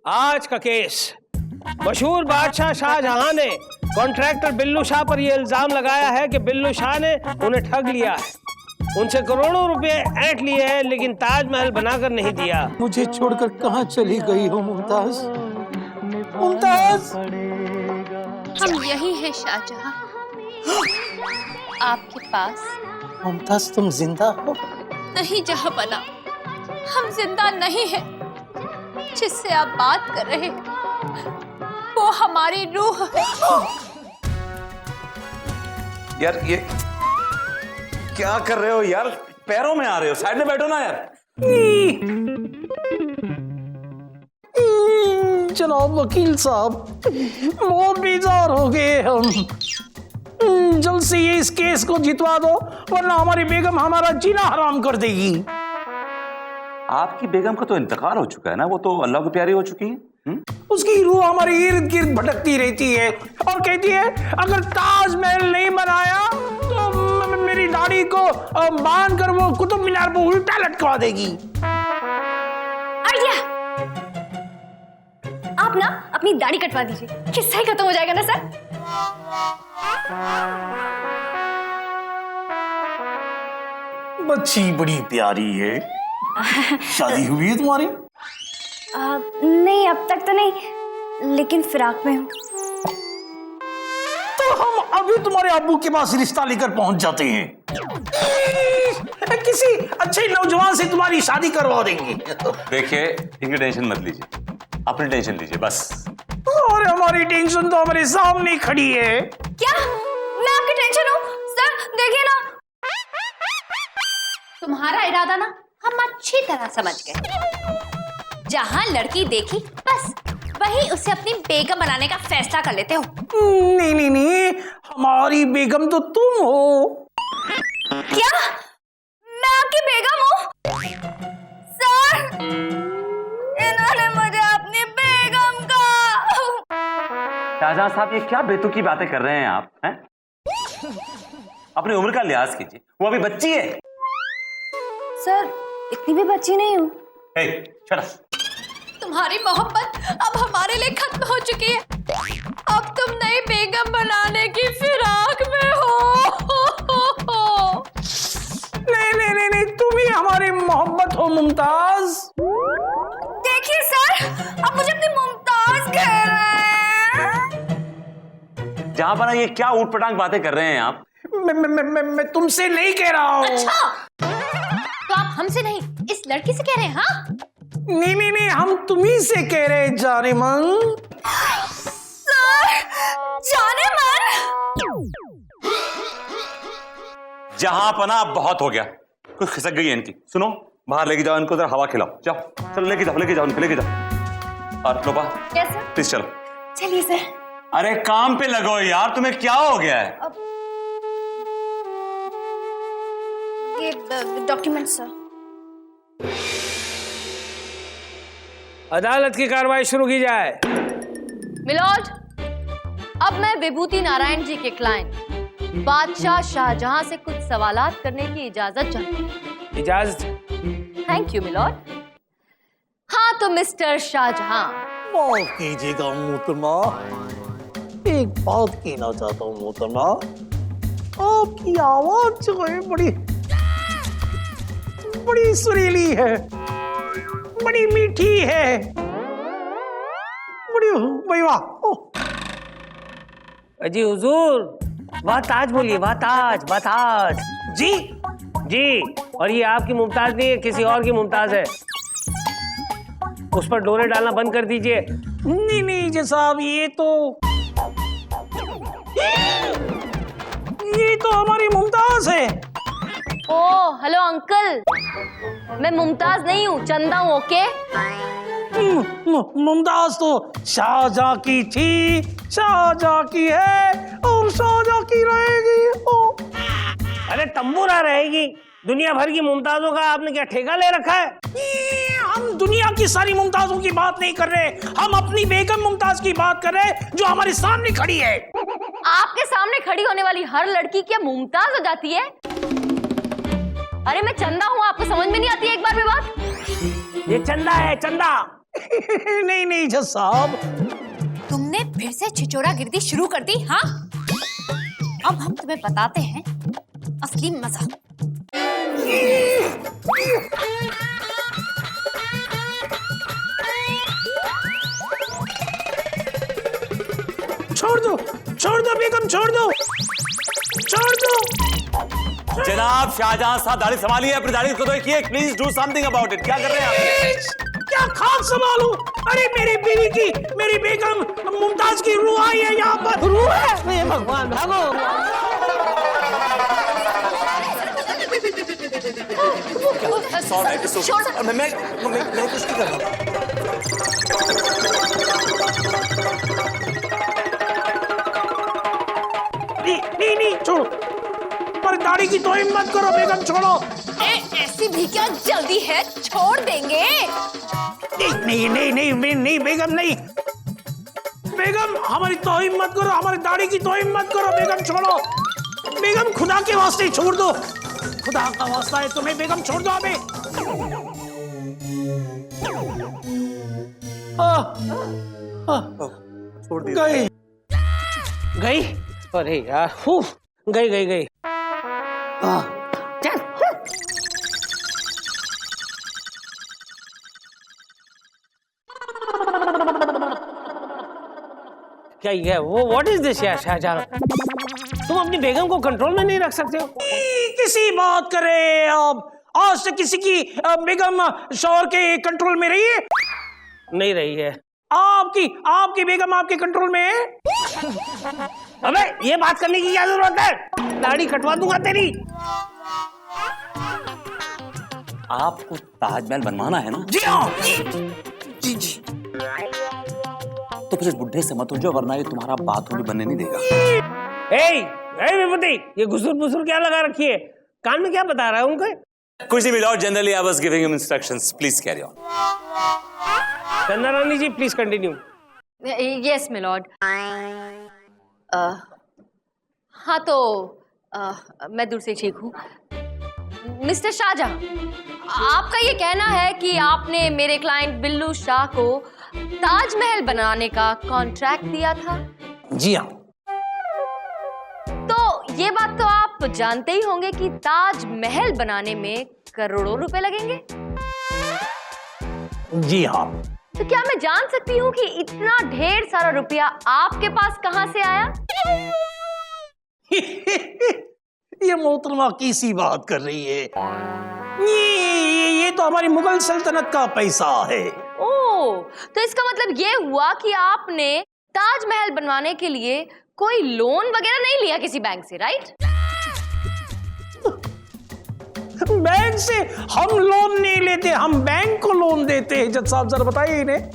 आज का केस, मशहूर बादशाह शाहजहां ने कॉन्ट्रैक्टर बिल्लू शाह पर यह इल्जाम लगाया है कि बिल्लू शाह ने उन्हें ठग लिया है, उनसे करोड़ों रुपए ऐंठ लिए हैं लेकिन ताजमहल बनाकर नहीं दिया। मुझे छोड़कर कहाँ चली गई हो मुमताज? मुमताज, हम यही हैं शाहजहां, आपके पास। मुमताज तुम जिंदा हो? नहीं जहांपना, हम जिंदा नहीं हैं। जिससे आप बात कर रहे हैं वो हमारी रूह है। यार ये क्या कर रहे हो यार? पैरों में आ रहे हो, साइड में बैठो ना यार। जनाब वकील साहब, बहुत बेजार हो गए हम। जल्द से ये इस केस को जितवा दो वरना हमारी बेगम हमारा जीना हराम कर देगी। आपकी बेगम का तो इंतकाल हो चुका है ना, वो तो अल्लाह को प्यारी हो चुकी है। उसकी रूह हमारे इर्द गिर्द भटकती रहती है और कहती है अगर ताजमहल नहीं बनाया तो मेरी दाढ़ी को बांध कर वो कुतुब मीनार पर उल्टा लटका देगी। आइडिया, आप ना अपनी दाढ़ी कटवा दीजिए, किस्सा ही खत्म हो जाएगा ना सर। बच्ची बड़ी प्यारी है। शादी हुई है तुम्हारी? नहीं अब तक तो नहीं, लेकिन फिराक में हूँ। तो हम अभी तुम्हारे अब्बू के पास रिश्ता लेकर पहुंच जाते हैं। किसी अच्छे नौजवान से तुम्हारी शादी करवा देंगे। देखिए, इनकी टेंशन मत लीजिए, अपनी टेंशन लीजिए बस। और हमारी टेंशन तो हमारे सामने खड़ी है। क्या मैं आपकी टेंशन हूँ? सर देखिए ना, तुम्हारा इरादा ना हम अच्छी तरह समझ गए। जहां लड़की देखी बस वही उसे अपनी बेगम बनाने का फैसला कर लेते हो। नहीं नहीं नहीं, हमारी बेगम तो तुम हो। क्या मैं आपकी बेगम हूँ? सर इन्होंने मुझे अपनी बेगम का। शाहजहां साहब, ये क्या बेतुकी बातें कर रहे हैं आप? हैं? अपनी उम्र का लिहाज कीजिए, वो अभी बच्ची है। सर इतनी भी बच्ची नहीं हूँ। Hey, shut up. तुम्हारी मोहब्बत अब हमारे लिए खत्म हो चुकी है। अब तुम नई बेगम बनाने की फिराक में हो। नहीं नहीं नहीं नहीं, तुम ही हमारी मोहब्बत हो मुमताज। देखिए सर, अब मुझे अपनी मुमताज कह रहे हैं। जहां पर ये क्या ऊट पटांग बातें कर रहे हैं आप? मैं तुमसे नहीं कह रहा हूँ। अच्छा, तो आप हमसे नहीं इस लड़की से कह रहे हैं? हाँ नहीं नहीं नहीं, हम तुम्ही से कह रहे हैं जाने मन। सर जाने मन। जहां पना बहुत हो गया, कुछ खिसक गई है इनकी। सुनो, बाहर लेके जाओ इनको, जरा हवा खिलाओ। जाओ चलो, लेके जाओ लेके जाओ इनको, लेके जाओ। और लोबा प्लीज चलो। चलिए सर। अरे काम पे लगो यार, तुम्हें क्या हो गया है? ये डॉक्यूमेंट सर। अदालत की कार्रवाई शुरू की जाए। मिलॉर्ड, अब मैं विभूति नारायण जी के क्लाइंट बादशाह शाहजहां से कुछ सवालात करने की इजाजत चाहती हूँ। इजाजत। Thank you milord. हाँ तो मिस्टर शाहजहां, माफ कीजिएगा मोहतरमा, एक बात कहना चाहता हूँ मोहतरमा। आपकी आवाज जो है बड़ी सुरीली है, बड़ी मीठी है, बड़ी भाई वाह। जी हुजूर, वाह ताज बोलिए, वाह ताज, वाह ताज। जी जी, और ये आपकी मुमताज नहीं है, किसी और की मुमताज है। उस पर डोरे डालना बंद कर दीजिए। नहीं नहीं जी साहब, ये तो हमारी मुमताज है। ओ हेलो अंकल, मैं मुमताज नहीं हूँ, चंदा हूँ। ओके, मुमताज तो शाहजहां की थी, शाहजहां की है और शाहजहां की रहेगी। अरे तंबूरा रहेगी। दुनिया भर की मुमताजों का आपने क्या ठेका ले रखा है? हम दुनिया की सारी मुमताजों की बात नहीं कर रहे, हम अपनी बेगम मुमताज की बात कर रहे हैं जो हमारे सामने खड़ी है। आपके सामने खड़ी होने वाली हर लड़की क्या मुमताज हो जाती है? अरे मैं चंदा हूँ, आपको समझ में नहीं आती एक बार भी बात? ये चंदा है, चंदा। नहीं नहीं जज साहब, तुमने फिर से छिचोरागिर्दी शुरू कर दी, हाँ? अब हम तुम्हें बताते हैं असली मजा। छोड़ दो बेगम, छोड़ दो। जनाब शाहजहां साहब, दाढ़ी संभालिए, अपनी दाढ़ी को देखिए, please do something about it. क्या कर रहे हैं आप? क्या खाक संभालू? अरे मेरी बीवी की, मेरी बेगम मुमताज की रूह आई है यहाँ पर। रूह है? हे भगवान, भागो। मैं कुछ नहीं कर रहा। नहीं छोड़ो, पर दाढ़ी की तो हिम्मत करो बेगम, छोड़ो। ऐसी भी क्या जल्दी है, छोड़ देंगे। नहीं बेगम, नहीं बेगम, हमारी तो हिम्मत करो, हमारी दाढ़ी की तो हिम्मत करो बेगम, छोड़ो बेगम, खुदा के वास्ते छोड़ दो, खुदा का वास्ता है तुम्हें बेगम, छोड़ दो हमें। छोड़ दिया। गई? अरे यार, गई। क्या ये वो व्हाट इज दिस यार शाहजहां? तुम अपनी बेगम को कंट्रोल में नहीं रख सकते हो? किसी बात करे अब, आज तक किसी की बेगम शौहर के कंट्रोल में रही है? नहीं रही है। आपकी बेगम आपके कंट्रोल में है? अबे ये बात करने की क्या जरूरत है? दाढ़ी कटवा दूंगा तेरी। आपको ताजमहल बनवाना है ना? जी हाँ, जी। तो फिर इस बुढ़े से मत उलझो, वरना ये तुम्हारा बाथरूम भी बनने नहीं देगा। ए विभूति, ये घुसुर क्या लगा रखी है? कान में क्या बता रहा है उनके? कुछ नहीं milord, generally I was giving him instructions, please carry on. Chanda Rani ji please continue. Yes milord. हाँ तो मैं दूर से ठीक हूँ। मिस्टर शाहजहां, आपका ये कहना है कि आपने मेरे क्लाइंट बिल्लू शाह को ताजमहल बनाने का कॉन्ट्रैक्ट दिया था? जी हाँ। तो ये बात तो आप जानते ही होंगे कि ताजमहल बनाने में करोड़ों रुपए लगेंगे। जी हाँ। तो क्या मैं जान सकती हूँ कि इतना ढेर सारा रुपया आपके पास कहाँ से आया? ये मोहतरमा कैसी बात कर रही है? ये तो हमारी मुगल सल्तनत का पैसा है। ओह, तो इसका मतलब ये हुआ कि आपने ताजमहल बनवाने के लिए कोई लोन वगैरह नहीं लिया किसी बैंक से, राइट? बैंक से हम लोन नहीं लेते, हम बैंक को लोन देते हैं। जज साहब जरा बताइए इन्हें।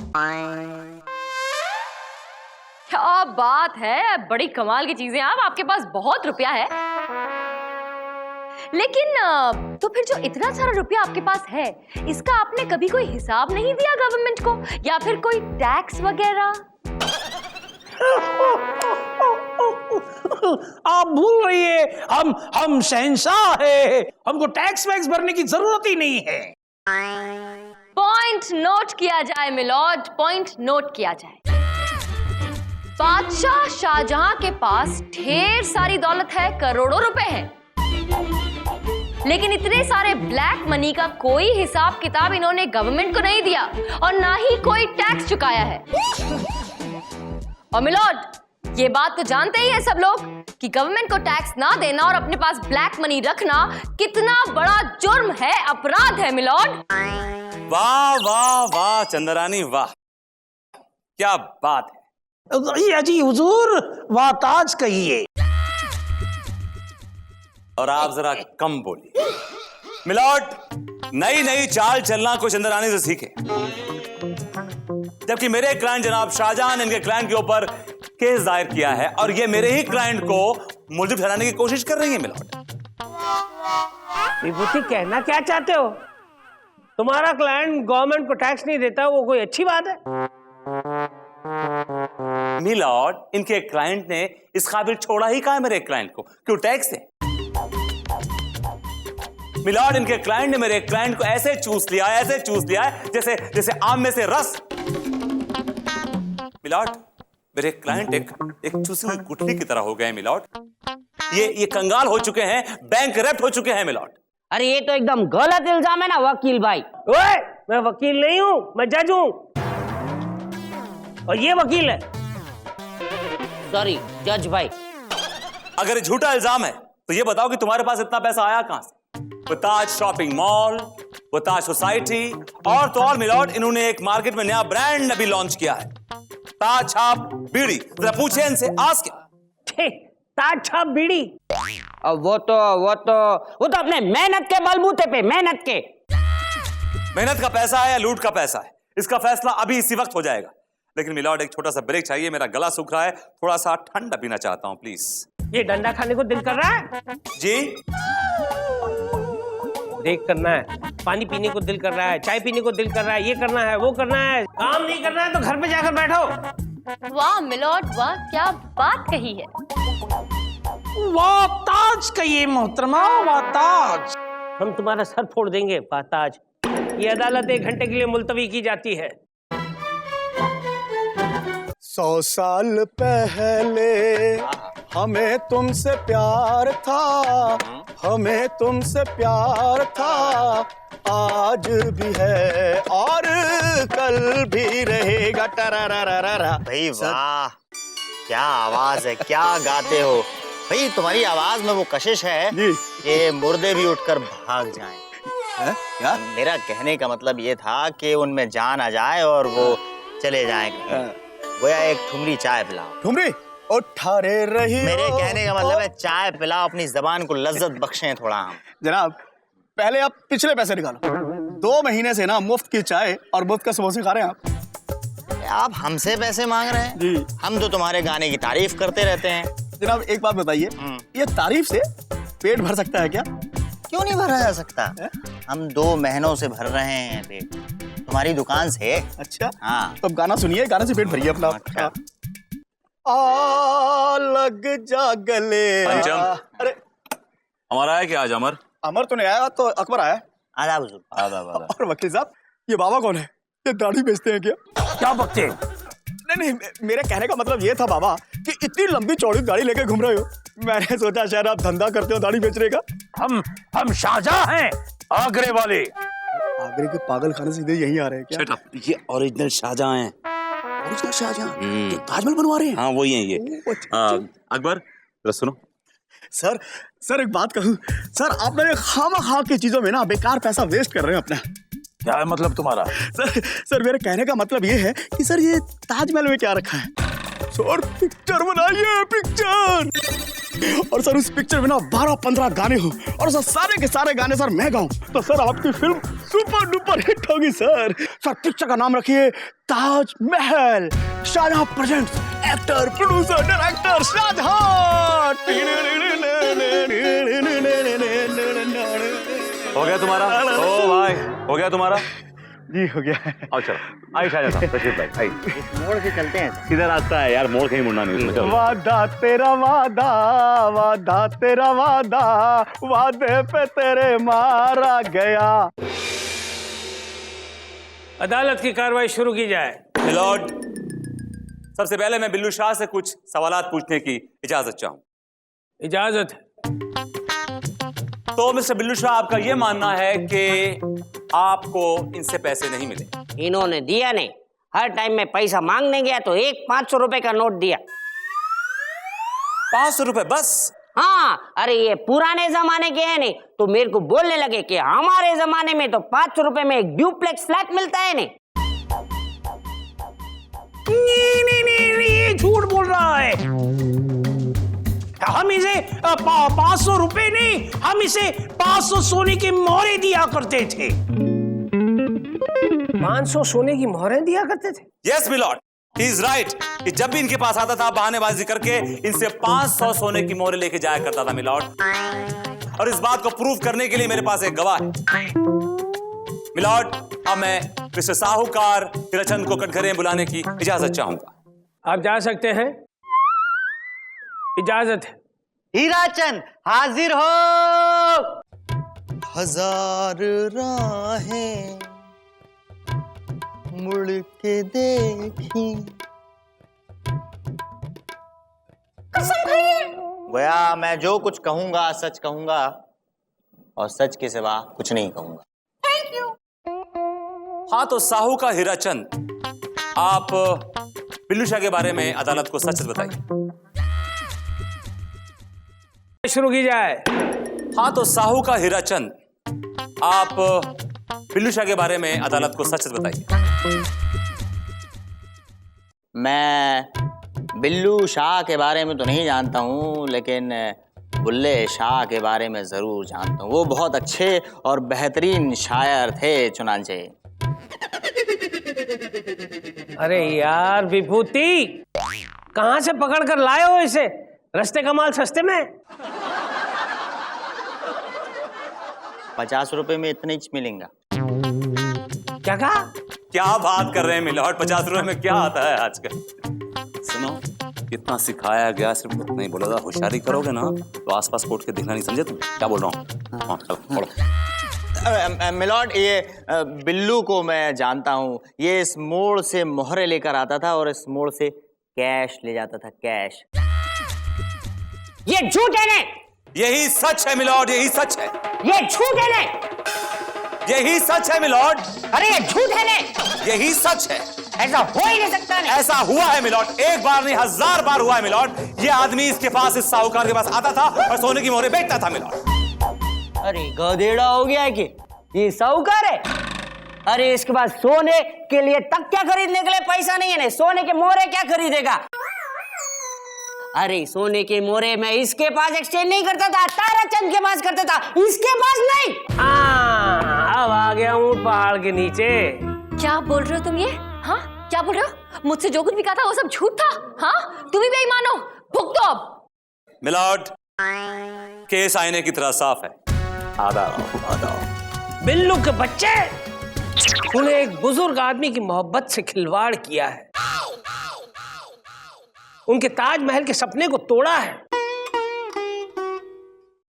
क्या बात है, बड़ी कमाल की चीजें आप, आपके पास बहुत रुपया है। लेकिन तो फिर जो इतना सारा रुपया आपके पास है, इसका आपने कभी कोई हिसाब नहीं दिया गवर्नमेंट को, या फिर कोई टैक्स वगैरह? आप भूल रही है, हम शहंशाह है, हमको टैक्स वैक्स भरने की जरूरत ही नहीं है। पॉइंट नोट किया जाए मिलॉर्ड, पॉइंट नोट किया जाए। बादशाह शाहजहां के पास ढेर सारी दौलत है, करोड़ों रुपए हैं, लेकिन इतने सारे ब्लैक मनी का कोई हिसाब किताब इन्होंने गवर्नमेंट को नहीं दिया, और ना ही कोई टैक्स चुकाया है। और मिलॉर्ड, ये बात तो जानते ही हैं सब लोग कि गवर्नमेंट को टैक्स ना देना और अपने पास ब्लैक मनी रखना कितना बड़ा जुर्म है, अपराध है मिलॉर्ड। वाह वाह वाह चंद्रानी, वाह क्या बात है। जी हुजूर, वाह ताज कहिए। और आप जरा कम बोलिए। मिलॉर्ड, नई नई चाल चलना को चंद्रानी से सीखे। जबकि मेरे क्लाइंट जनाब शाहजहां ने इनके क्लाइंट के ऊपर केस दायर किया है, और ये मेरे ही क्लाइंट को मुलजिम ठहराने की कोशिश कर रही है। मिलॉर्ड, विभूति कहना क्या चाहते हो? तुम्हारा क्लाइंट गवर्नमेंट को टैक्स नहीं देता, वो कोई अच्छी बात है? मिलॉर्ड, इनके क्लाइंट ने इस काबिल छोड़ा ही कहा है मेरे क्लाइंट को, क्यों टैक्स दे? मिलॉर्ड, इनके क्लाइंट ने मेरे क्लाइंट को ऐसे चूस लिया है जैसे आम में से रस मिलॉर्ड, मेरे क्लाइंट एक चूसी हुई गुठली की तरह हो गए मिलॉर्ड। ये कंगाल हो चुके हैं, बैंक रैप्ट हो चुके हैं मिलॉर्ड। अरे ये तो एकदम गलत इल्जाम है ना वकील भाई। ओए, मैं वकील नहीं हूं, मैं जज हूं और ये वकील है। सॉरी जज भाई। अगर ये झूठा इल्जाम है तो ये बताओ कि तुम्हारे पास इतना पैसा आया कहां से? वो ताज शॉपिंग मॉल, वो ताज सोसाइटी और तो और मिलॉर्ड, इन्होंने एक मार्केट में नया ब्रांड अभी लॉन्च किया है, ताज छाप बीड़ी। जरा पूछे इनसे, आस्क। ताज छाप बीड़ी? अब वो तो अपने मेहनत के बलबूते पे, मेहनत का पैसा है या लूट का पैसा है, इसका फैसला अभी इसी वक्त हो जाएगा। लेकिन मिलॉर्ड एक छोटा सा ब्रेक चाहिए, मेरा गला सूख रहा है, थोड़ा सा ठंडा पीना चाहता हूं प्लीज। ये डंडा खाने को दिल कर रहा है? जी देख करना है, पानी पीने को दिल कर रहा है, चाय पीने को दिल कर रहा है, ये करना है, वो करना है। काम नहीं करना है तो घर पे जाकर बैठो। वाह मिलॉर्ड वाह, क्या बात कही है। वाह ताज कहिए मोहतरमा, वाह ताज। हम तुम्हारा सर फोड़ देंगे वाह ताज। ये अदालत 1 घंटे के लिए मुलतवी की जाती है। 100 साल पहले हमें तुमसे प्यार था, हमें तुमसे प्यार था, आज भी है और कल भी रहेगा। टरारारारा। भाई वाह, क्या आवाज है, क्या गाते हो भाई। तुम्हारी आवाज में वो कशिश है जी। कि मुर्दे भी उठकर भाग जाएं। क्या? मेरा कहने का मतलब ये था कि उनमें जान आ जाए और वो चले जाएं कहीं। गोया एक ठुमरी चाय पिलाओ। ठुमरी? और ठारे रही। मेरे कहने का मतलब है चाय पिलाओ, अपनी जबान को लज्जत बख्शें थोड़ा हम। जनाब पहले आप पिछले पैसे निकालो। 2 महीने से ना मुफ्त की चाय और मुफ्त का समोसे खा रहे हैं आप हमसे पैसे मांग रहे हैं? जी। हम तो तुम्हारे गाने की तारीफ करते रहते हैं। जनाब एक बात बताइए, ये तारीफ से पेट भर सकता है क्या? क्यों नहीं भरा जा सकता? हम 2 महीनों से भर रहे हैं पेट, तुम्हारी दुकान से। अच्छा हाँ। तो अब गाना सुनिए, गाने से पेट भरिए अपना। अच्छा। लग जा गले। पंचम। अरे हमारा है क्या आज अमर? अमर तो नहीं आया, तो अकबर आया। आदाब हुजूर। आधा और वकील साहब, ये बाबा कौन है? ये दाढ़ी बेचते हैं क्या? क्या बकते हो? नहीं, मेरे कहने का मतलब ये था बाबा कि इतनी लंबी चौड़ी दाढ़ी लेके घूम रहे हो, मैंने सोचा शायद आप धंधा करते हो दाढ़ी बेचने का। हम शाहजहां हैं, आगरे वाले। आगरे के पागल खाने सीधे यहीं आ रहे हैं क्या? ये ओरिजिनल शाहजहां हैं। ओरिजिनल शाहजहां जो ताजमहल बनवा रहे हैं? हाँ वही हैं ये। अकबर जरा सुनो। सर एक बात कहूँ सर, आप ना ये खामा की चीजों में ना बेकार पैसा वेस्ट कर रहे हैं अपना। क्या है मतलब तुम्हारा? सर मेरे कहने का मतलब ये है कि सर ये ताजमहल में क्या रखा है? सर पिक्चर बनाइए, पिक्चर। और सर उस पिक्चर में ना 12-15 गाने हो और सर सारे के सारे गाने सर मैं गाऊं तो सर आपकी फिल्म सुपर डुपर हिट होगी सर। सर पिक्चर का नाम रखिए Taj Mahal. Shah Jahan presents, actor producer director Shah Jahan. हो गया तुम्हारा? ओ भाई हो गया तुम्हारा? जी हो गया। आओ चलो, आई शाहजहां साहब, तशरीफ भाई, आई। मोड़ से चलते हैं। सीधा रास्ता है यार, मोड़ कहीं मुड़ना नहीं उसमें। चलो। वादा तेरा वादा, वादा तेरा वादा, वादे पे तेरे मारा गया। अदालत की कार्रवाई शुरू की जाए। मिलॉर्ड, सबसे पहले मैं बिल्लू शाह से कुछ सवालात पूछने की इजाजत चाहूँ। इजाजत है। तो मिस्टर बिल्लू शाह, आपका यह मानना है कि आपको इनसे पैसे नहीं मिले? इन्होंने दिया नहीं, हर टाइम में पैसा मांगने गया तो एक 500 रुपए का नोट दिया। 500 रुपए बस? हाँ, अरे ये पुराने जमाने के हैं नहीं तो मेरे को बोलने लगे कि हमारे जमाने में तो 500 रुपए में एक ड्यूप्लेक्स फ्लैट मिलता है नहीं। नहीं, ये झूठ बोल रहा है। हम इसे 500 रुपए नहीं, हम इसे 500 सोने की मोहरें दिया करते थे। 500 सोने की मोहरें दिया करते थे? Yes milord, he is right. कि जब भी इनके पास आता था बहानेबाजी करके इनसे 500 सोने की मोहरें लेके जाया करता था मिलॉर्ड। और इस बात को प्रूव करने के लिए मेरे पास एक गवाह है। मिलॉर्ड, अब मैं मिस्टर साहूकार हीराचंद को कटघरे बुलाने की इजाजत चाहूंगा। आप जा सकते हैं, इजाजत है। हीराचंद हाजिर हो। 1000 राहें मुड़ के देखी, गोया मैं जो कुछ कहूंगा सच कहूंगा और सच के सिवा कुछ नहीं कहूंगा। हाँ तो साहू का हीराचंद, आप बिल्लू शाह के बारे में अदालत को सच बताइए। शुरू की जाए। हाँ तो साहू का हीराचंद, आप बिल्लू शाह के बारे में अदालत को सच बताइए। मैं बिल्लू शाह के बारे में तो नहीं जानता हूँ, लेकिन बुल्ले शाह के बारे में जरूर जानता हूँ। वो बहुत अच्छे और बेहतरीन शायर थे चुनांचे। अरे यार विभूति, कहां से पकड़ कर लाए हो इसे? रस्ते का माल सस्ते में। 50 रुपए में इतने ही मिलेंगे। क्या कहा? क्या बात कर रहे हैं मिलॉर्ड, 50 रुपए में क्या आता है आजकल। सुनो, इतना सिखाया गया, सिर्फ उतना ही बोला था। होशियारी करोगे ना तो आसपास कोट के दिखना नहीं, समझे तुम? क्या बोल रहा हूँ? हाँ चलो पढ़ो। मिलॉर्ड, ये बिल्लू को मैं जानता हूँ। ये इस मोड़ से मोहरे लेकर आता था और इस मोड़ से कैश ले जाता था, कैश। ये झूठ है ने, यही सच है मिलॉर्ड, यही सच है। ये झूठ है ने, यही सच है मिलॉर्ड, अरे ये झूठ है ने, यही सच है। ऐसा हो ही नहीं सकता ने। ऐसा हुआ है मिलॉर्ड, एक बार नहीं 1000 बार हुआ है मिलॉर्ड। ये आदमी इसके पास, इस साहूकार के पास आता था और सोने की मोहरें बेचता था मिलॉर्ड। अरे गधेड़ा हो गया है कि ये साहूकार है। अरे इसके पास सोने के लिए तकिया खरीदने के लिए पैसा नहीं है ने, सोने के मोहरे क्या खरीदेगा? अरे सोने के मोहरे में इसके पास एक्सचेंज नहीं करता था, ताराचंद के पास करता था, इसके पास नहीं। अब आ गया हूँ पहाड़ के नीचे। क्या बोल रहे हो तुम ये? हाँ क्या बोल रहे हो? मुझसे जो कुछ भी कहा था वो सब झूठ था। हाँ तुम ही बेईमान हो, भुगतो अब। मिलॉर्ड, केस आईने की तरह साफ है। आदाब। बिल्लू के बच्चे, तूने एक बुजुर्ग आदमी की मोहब्बत से खिलवाड़ किया है, उनके ताजमहल के सपने को तोड़ा है।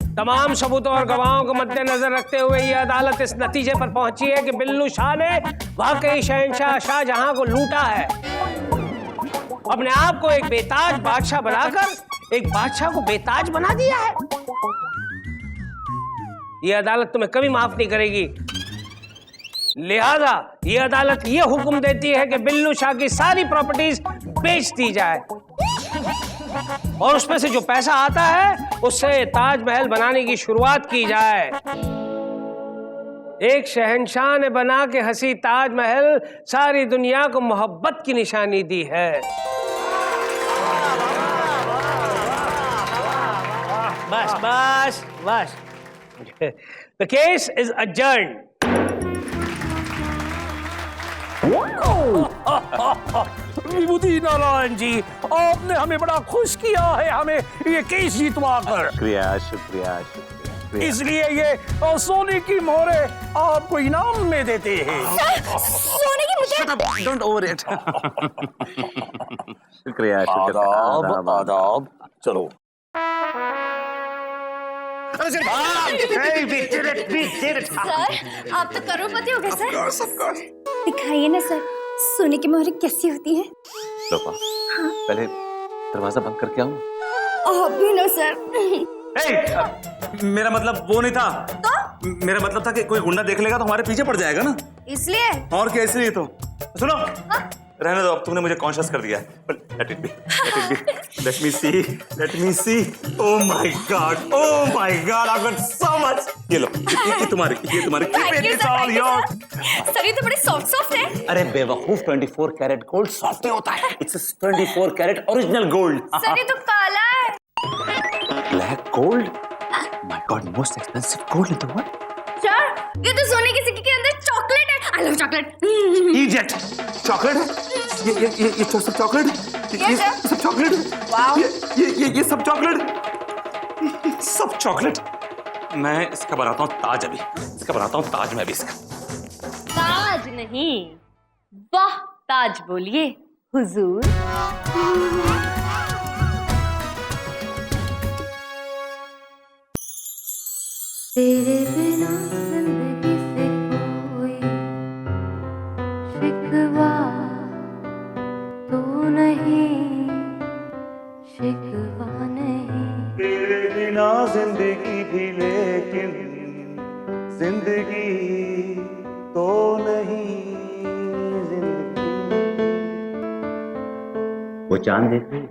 तमाम सबूतों और गवाहों को मद्देनजर रखते हुए यह अदालत इस नतीजे पर पहुंची है कि बिल्लू शाह ने वाकई शहंशाह शाहजहां को लूटा है। अपने आप को एक बेताज बादशाह बनाकर एक बादशाह को बेताज बना दिया है। यह अदालत तुम्हें कभी माफ नहीं करेगी। लिहाजा यह अदालत यह हुक्म देती है कि बिल्लू शाह की सारी प्रॉपर्टीज बेच दी जाए और उसमें से जो पैसा आता है उससे ताजमहल बनाने की शुरुआत की जाए। एक शहंशाह ने बना के हंसी ताजमहल सारी दुनिया को मोहब्बत की निशानी दी है। बस बस बस। The case is adjourned. विभूति नारायण जी, आपने हमें बड़ा खुश किया है, हमें ये केस जितवा कर। शुक्रिया शुक्रिया शुक्रिया। इसलिए ये सोने की मोहरे आपको इनाम में देते हैं। सोने की मुझे डोंट ओवर इट। शुक्रिया आदाब आदाब। चलो सर, आप तो करोड़पति हो गए सर। दिखाइए ना सर, सोने की मोहरें कैसी होती है? पहले दरवाजा बंद करके आऊं। आप भी ना सर। मेरा मतलब वो नहीं था। तो? मेरा मतलब था कि कोई गुंडा देख लेगा तो हमारे पीछे पड़ जाएगा ना। इसलिए? और क्या, इसलिए तो। सुनो, रहने दो, अब तुमने मुझे कॉन्शियस कर दिया है। Let it be. Let me see. Oh my God, I've got so much. ये लो, ये तुम्हारी। Thank you, sir, thank you, sir. Sir ये तो बड़े सॉफ्ट है। अरे बेवकूफ, 24 कैरेट गोल्ड सॉफ्ट नहीं होता है। It's 24 carat original gold. Sir ये तो काला है। Black gold? My God, most expensive gold in the world. Sir ये तो सोने के सिक्के के अंदर चॉकलेट है। I love chocolate. Idiot! Chocolate है? ये सब चॉकलेट? ये सब चॉकलेट? वाओ। ये सब चॉकलेट? सब चॉकलेट? मैं इसका बनाता हूँ ताज अभी। इसका बनाता हूँ ताज मैं अभी इसका। ताज नहीं, वाह ताज बोलिए हुजूर। तेरे बिना जिंदगी से कोई शिकवा तो नहीं, शिकवा नहीं। जिंदगी तो नहीं जिंदगी। वो चांद देख रही हो,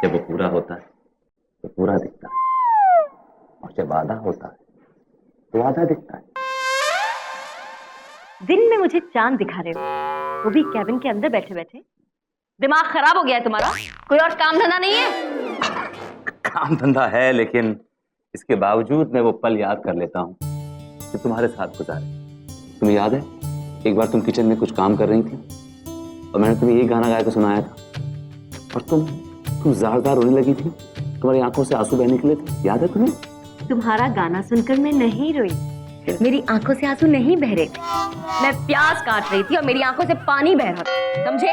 जब वो पूरा होता है तो पूरा दिखता है, और जब आधा होता है तो आधा दिखता है। दिन में मुझे चांद दिखा रहे हो, वो भी कैबिन के अंदर बैठे बैठे। दिमाग खराब हो गया है तुम्हारा? कोई और काम धंधा नहीं है? काम धंधा है, लेकिन इसके बावजूद मैं वो पल याद कर लेता हूँ कि तुम्हारे साथ गुजारे। तुम्हें याद है एक बार तुम किचन में कुछ काम कर रही थी और मैंने तुम्हें यही गाना गा के सुनाया था, और तुम जार रोने लगी थी, तुम्हारी आंखों से आंसू बहने निकले थे, याद है तुम्हें? तुम्हारा गाना सुनकर मैं नहीं रोई, मेरी आंखों से आंसू नहीं बह रहे थे, मैं प्याज काट रही थी और मेरी आंखों से पानी बह रहा था, समझे?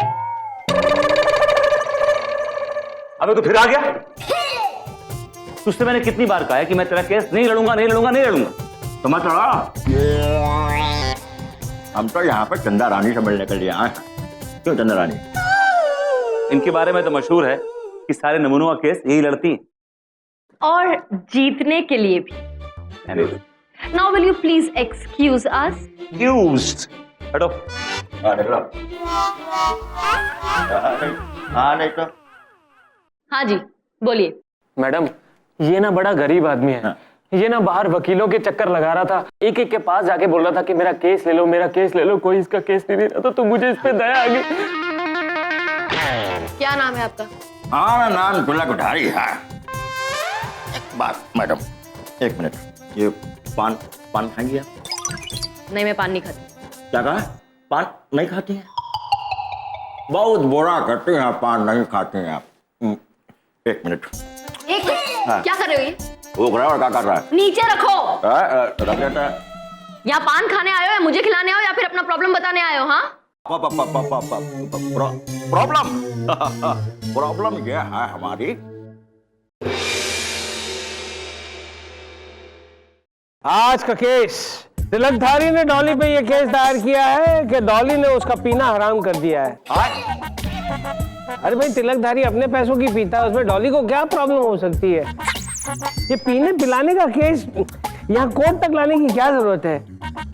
अबे तो फिर आ गया। तुझसे मैंने कितनी बार कहा है कि मैं तेरा केस नहीं लड़ूंगा, नहीं लड़ूंगा, नहीं लड़ूंगा, तो मत लड़ा। हम तो यहाँ पर चंदा रानी से मिलने के लिए आए हैं। क्यों चंदा रानी? इनके बारे में तो मशहूर है कि सारे नमूनों का केस यही लड़ती हैं। और जीतने के लिए भी। Now will you please excuse us? Excused. हटो। नहीं तो। हाँ जी, बोलिए। मैडम, ये ना बड़ा गरीब आदमी है। ये ना बाहर वकीलों के चक्कर लगा रहा था, एक एक के पास जाके बोल रहा था कि मेरा केस ले लो, मेरा केस ले लो, कोई इसका केस नहीं दे रहा, तो मुझे इस पे दया आ गई। क्या नाम है आपका? हाँ, नाम गुल्ला कोठारी है। एक बात मैडम, एक मिनट, ये पान खाएंगी आप? नहीं, मैं पान नहीं खाती। क्या कहा? पान नहीं खाती हैं? बहुत बुरा करते हैं, पान नहीं खाते हैं आप। एक मिनट। एक मिनट? हाँ। क्या कर रहे हो ये? वो क्या कर रहा है? नीचे रखो। रख देता है। यहाँ पान खाने आए हो या मुझे खिलाने आए हो या फिर अपना प्रॉब्लम बताने आए हो? हाँ, प्रॉब्लम ये है हमारी, आज का केस, तिलकधारी ने डॉली पे ये केस दायर किया है कि डॉली ने उसका पीना हराम कर दिया है। अरे भाई, तिलकधारी अपने पैसों की पीता है, उसमें डॉली को क्या प्रॉब्लम हो सकती है? ये पीने पिलाने का केस यहाँ कोर्ट तक लाने की क्या जरूरत है?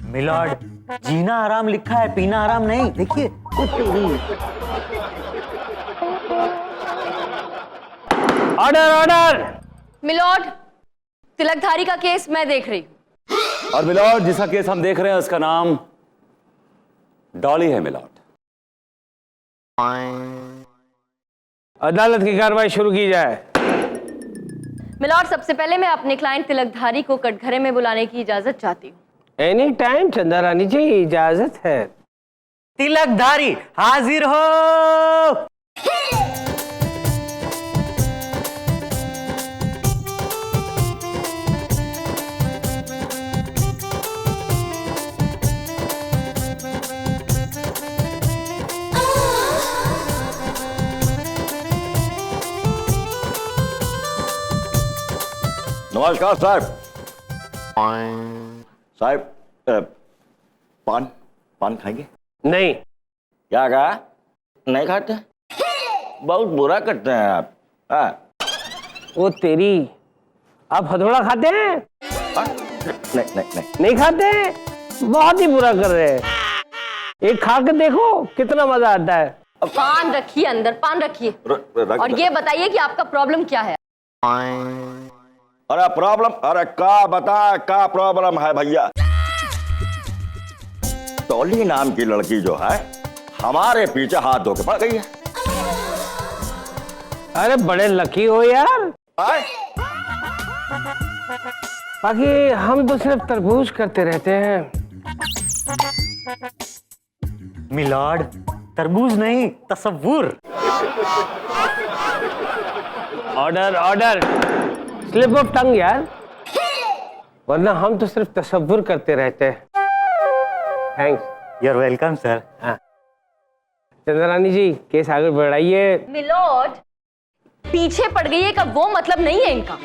मिलॉर्ड, जीना आराम लिखा है, पीना आराम नहीं। देखिए। Order, order. मिलॉर्ड, तिलकधारी का केस मैं देख रही हूँ। और मिलॉर्ड, जिसका केस हम देख रहे हैं उसका नाम डॉली है मिलॉर्ड। अदालत की कार्रवाई शुरू की जाए। मिलॉर्ड, सबसे पहले मैं अपने क्लाइंट तिलकधारी को कटघरे में बुलाने की इजाजत चाहती हूँ। एनी टाइम चंदा रानी जी, इजाजत है। तिलकधारी हाजिर हो। नमस्कार साहब। साहब, पान खाएंगे? नहीं। क्या कहा? नहीं खाते? बहुत बुरा करते हैं आप। वो तेरी, आप हथौड़ा खाते हैं? नहीं खाते? बहुत ही बुरा कर रहे हैं। एक खा के देखो कितना मजा आता है। पान रखिए अंदर, पान रखिए। और ये बताइए कि आपका प्रॉब्लम क्या है? अरे प्रॉब्लम, अरे क्या प्रॉब्लम है भैया? डॉली नाम की लड़की जो है हमारे पीछे हाथ धो के पड़ गई है। अरे बड़े लकी हो यार। बाकी हम तो सिर्फ तरबूज करते रहते हैं। मिलॉर्ड, तरबूज नहीं, तसव्वुर। Order, order. Slip of tongue यार, वरना हम तो सिर्फ तसव्वुर करते रहते हैं। Thanks. You are welcome sir. Chanda Rani ji, case आगे बढ़ाइए। मिलॉर्ड, पीछे पड़ गई है का वो मतलब नहीं है इनका।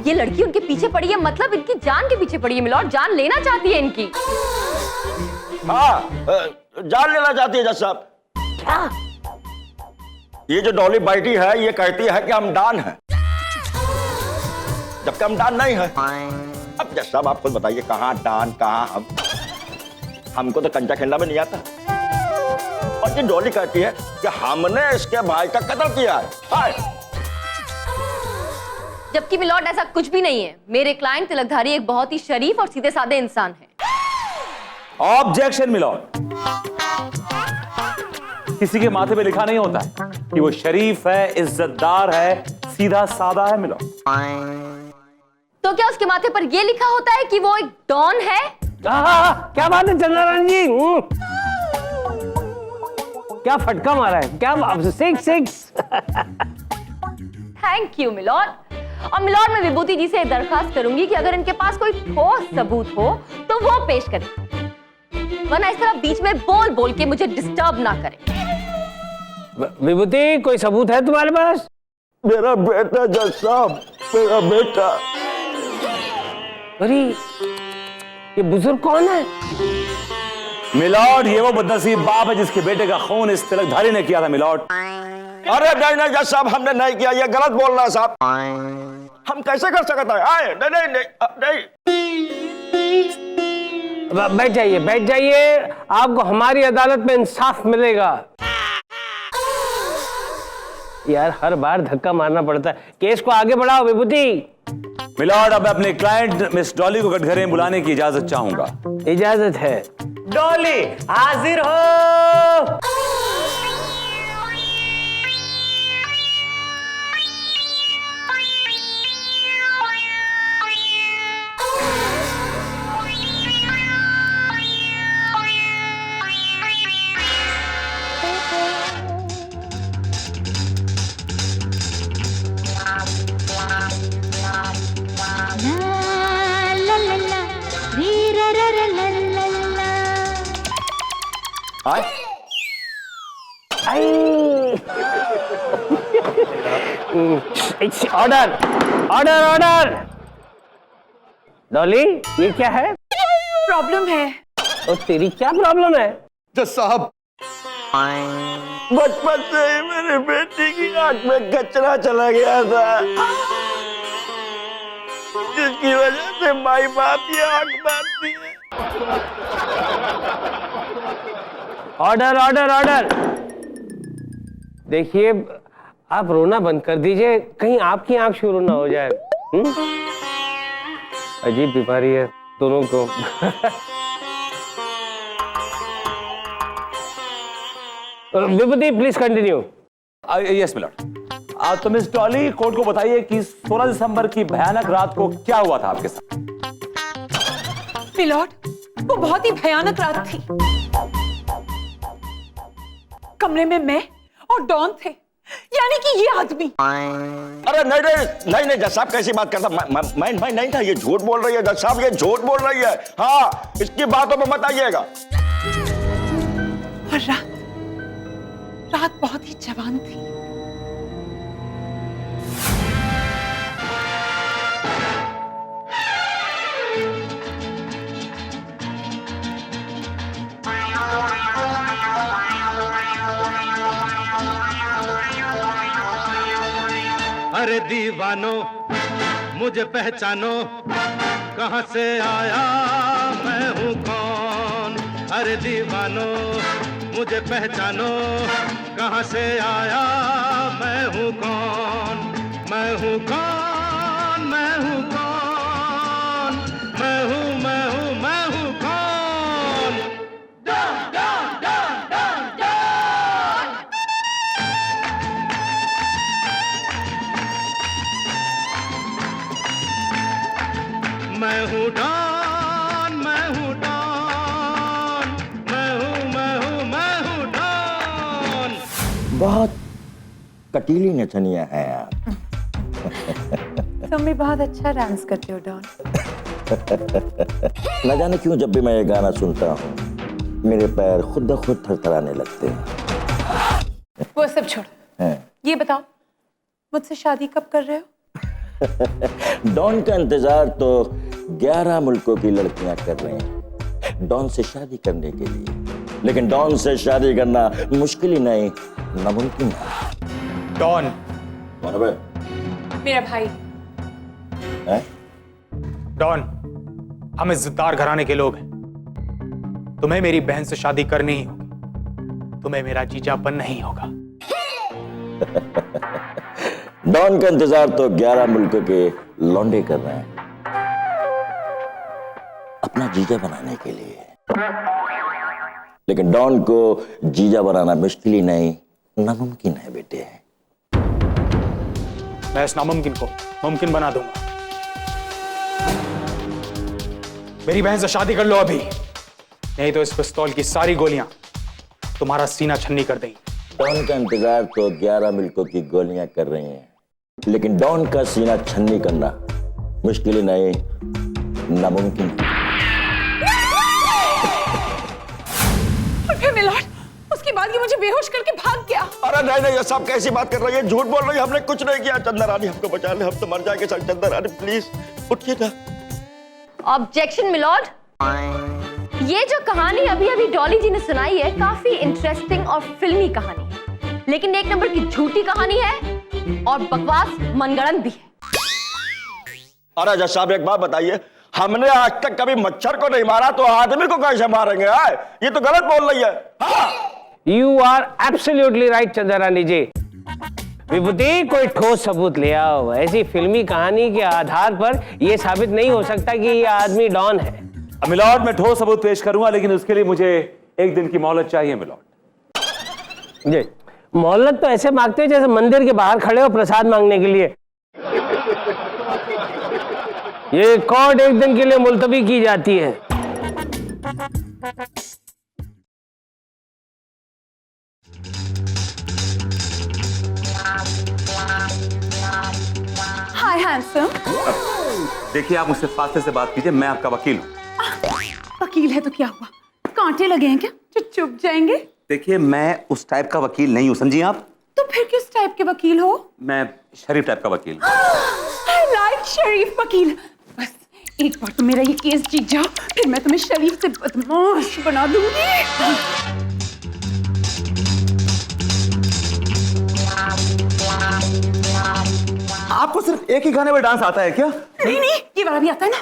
ये लड़की उनके पीछे पड़ी है, मतलब इनकी जान के पीछे पड़ी है। मिलॉर्ड, जान लेना चाहती है इनकी। हाँ, जान लेना चाहती है जज साहब। क्या? ये जो डॉली बैठी है ये कहती है कि हम डॉन हैं, जबकि हम डॉन नहीं है। अब जज साहब आप खुद बताइए, कहाँ डॉन कहाँ हम? हमको तो कंचा खेलना भी नहीं आता। और ये डॉली कहती है कि हमने इसके भाई का कत्ल किया है। हाय! जबकि मिलॉर्ड ऐसा कुछ भी नहीं है। मेरे क्लाइंट तिलकधारी एक बहुत ही शरीफ और सीधे साधे इंसान है। Objection milord. किसी के माथे पे लिखा नहीं होता है कि वो शरीफ है, इज्जतदार है, सीधा साधा है मिलॉर्ड। तो क्या उसके माथे पर यह लिखा होता है कि वो एक डॉन है? क्या बात है चंद्रनारायण जी, क्या फटका मारा है, क्या 6-6। Thank you milord. और मिलॉर्ड, मैं विभूति जी से दरखास्त करूंगी कि अगर इनके पास कोई ठोस सबूत हो तो वो पेश करें, वरना इस तरह बीच में बोल बोल के मुझे डिस्टर्ब ना करें। विभूति, कोई सबूत है तुम्हारे पास? मेरा बेटा जज साहब, मेरा बेटा। अरे ये बुजुर्ग कौन है? मिलॉर्ड, ये वो बदनसीब बाप है जिसके बेटे का खून इस तिलकधारी ने किया था मिलॉर्ड। अरे नहीं नहीं जज साहब, हमने नहीं किया, ये गलत बोल रहा है साहब। हम कैसे कर सकते हैं? नहीं नहीं नहीं नहीं। बैठ जाइए, बैठ जाइए, आपको हमारी अदालत में इंसाफ मिलेगा। यार हर बार धक्का मारना पड़ता है। केस को आगे बढ़ाओ विभूति। मिलॉर्ड, अब मैं अपने क्लाइंट मिस डॉली को कटघरे में बुलाने की इजाजत चाहूंगा। इजाजत है। डॉली हाजिर हो। Order order order. डॉली, ये क्या है? प्रॉब्लम है। और तेरी क्या प्रॉब्लम है? जज साहब, बचपन से ही मेरे बेटी की आंख में कचरा चला गया था, जिसकी वजह से माई बाप ये आंख मारती है। Order order order. देखिए, आप रोना बंद कर दीजिए, कहीं आपकी आंख शुरू ना हो जाए। अजीब बीमारी है दोनों को। Vibhuti, please continue. Yes milord. तो मिस डॉली, कोर्ट को बताइए कि 16 दिसंबर की भयानक रात को क्या हुआ था आपके साथ? मिलॉर्ड, वो बहुत ही भयानक रात थी। कमरे में मैं और डॉन थे, यानी कि ये आदमी। अरे नहीं नहीं नहीं नहीं जज साहब, कैसी बात करता? मैं नहीं था, ये झूठ बोल रही है जज साहब, ये झूठ बोल रही है। हाँ, इसकी बातों पे मत आइएगा। और रात बहुत ही जवान थी। अरे दीवानो मुझे पहचानो, कहां से आया मैं हूं कौन? अरे दीवानो मुझे पहचानो, कहां से आया मैं हूं कौन? मैं हूं कौन? मैं हूं कौन? मैं हूं मैं हूं मैं हूं कौन? Don Don Don Don Don. मैं हूं डॉन, मैं हूं डॉन, मैं हूं मैं हूं डॉन। बहुत कटीली नचनिया है आप। तुम भी बहुत अच्छा डांस करते हो डॉन। न जाने क्यों जब भी मैं ये गाना सुनता हूँ मेरे पैर खुद ब खुद थरथराने लगते हैं। वो सब छोड़ो, ये बताओ मुझसे शादी कब कर रहे हो? डॉन का इंतजार तो 11 मुल्कों की लड़कियां कर रही हैं डॉन से शादी करने के लिए, लेकिन डॉन से शादी करना मुश्किल ही नहीं, नामुमकिन है। डॉन कौन है बे? मेरा भाई। हैं? डॉन हम इज्जतदार घराने के लोग हैं। तुम्हें मेरी बहन से शादी करनी ही होगी, तुम्हें मेरा जीजा बनना ही होगा। डॉन का इंतजार तो 11 मुल्कों के लौंडे कर रहे हैं अपना जीजा बनाने के लिए, लेकिन डॉन को जीजा बनाना मुश्किल ही नहीं, नामुमकिन है बेटे। मैं इस नामुमकिन को मुमकिन बना दूंगा। मेरी बहन से शादी कर लो अभी, नहीं तो इस पिस्तौल की सारी गोलियां तुम्हारा सीना छन्नी कर देंगी। डॉन का इंतजार तो 11 मुल्कों की गोलियां कर रही हैं, लेकिन डॉन का सीना छन्नी करना मुश्किल ही नहीं, नामुमकिन है। उसके बाद ये मुझे बेहोश करके भाग गया। अरे नहीं नहीं, ये सब कैसी बात कर रही है, झूठ बोल रही है, हमने कुछ नहीं किया। चंदा रानी हमको बचा ले, हम तो मर जाएंगे। चंदा रानी प्लीज उठिए ना। ऑब्जेक्शन मिलॉर्ड, ये जो कहानी अभी अभी डॉली जी ने सुनाई है काफी इंटरेस्टिंग और फिल्मी कहानी है, लेकिन एक नंबर की झूठी कहानी है और बकवास मनगढ़ंत भी है। अरे जज साहब एक बात बताइए, हमने आज तक कभी मच्छर को नहीं मारा तो आदमी को कैसे मारेंगे? ये तो गलत बोल रही है। हाँ? यू आर एब्सोल्युटली राइट चंदा रानी जी। विभूति कोई ठोस सबूत ले आओ। ऐसी फिल्मी कहानी के आधार पर यह साबित नहीं हो सकता कि यह आदमी डॉन है। मिलॉर्ड, मैं ठोस सबूत पेश करूंगा, लेकिन उसके लिए मुझे 1 दिन की मोहलत चाहिए मिलॉर्ड। जी, मोहलत तो ऐसे मांगते हैं जैसे मंदिर के बाहर खड़े हो प्रसाद मांगने के लिए। ये कोर्ट 1 दिन के लिए मुलतवी की जाती है। हाय हैंडसम। देखिए, आप मुझसे फासले से बात कीजिए, मैं आपका वकील हूँ। वकील है तो क्या हुआ, कांटे लगे हैं क्या जो चुप जाएंगे? देखिए, मैं उस टाइप का वकील नहीं हूँ, समझिए आप। तो फिर किस टाइप के वकील हो? मैं शरीफ टाइप का वकील हूँ। I like शरीफ वकील। बस एक बार तो मेरा ये केस जीत जाओ, फिर मैं तुम्हें शरीफ से बदमाश बना दूंगी। आपको सिर्फ एक ही गाने में डांस आता है क्या? नहीं नहीं, ये वाला भी आता है ना।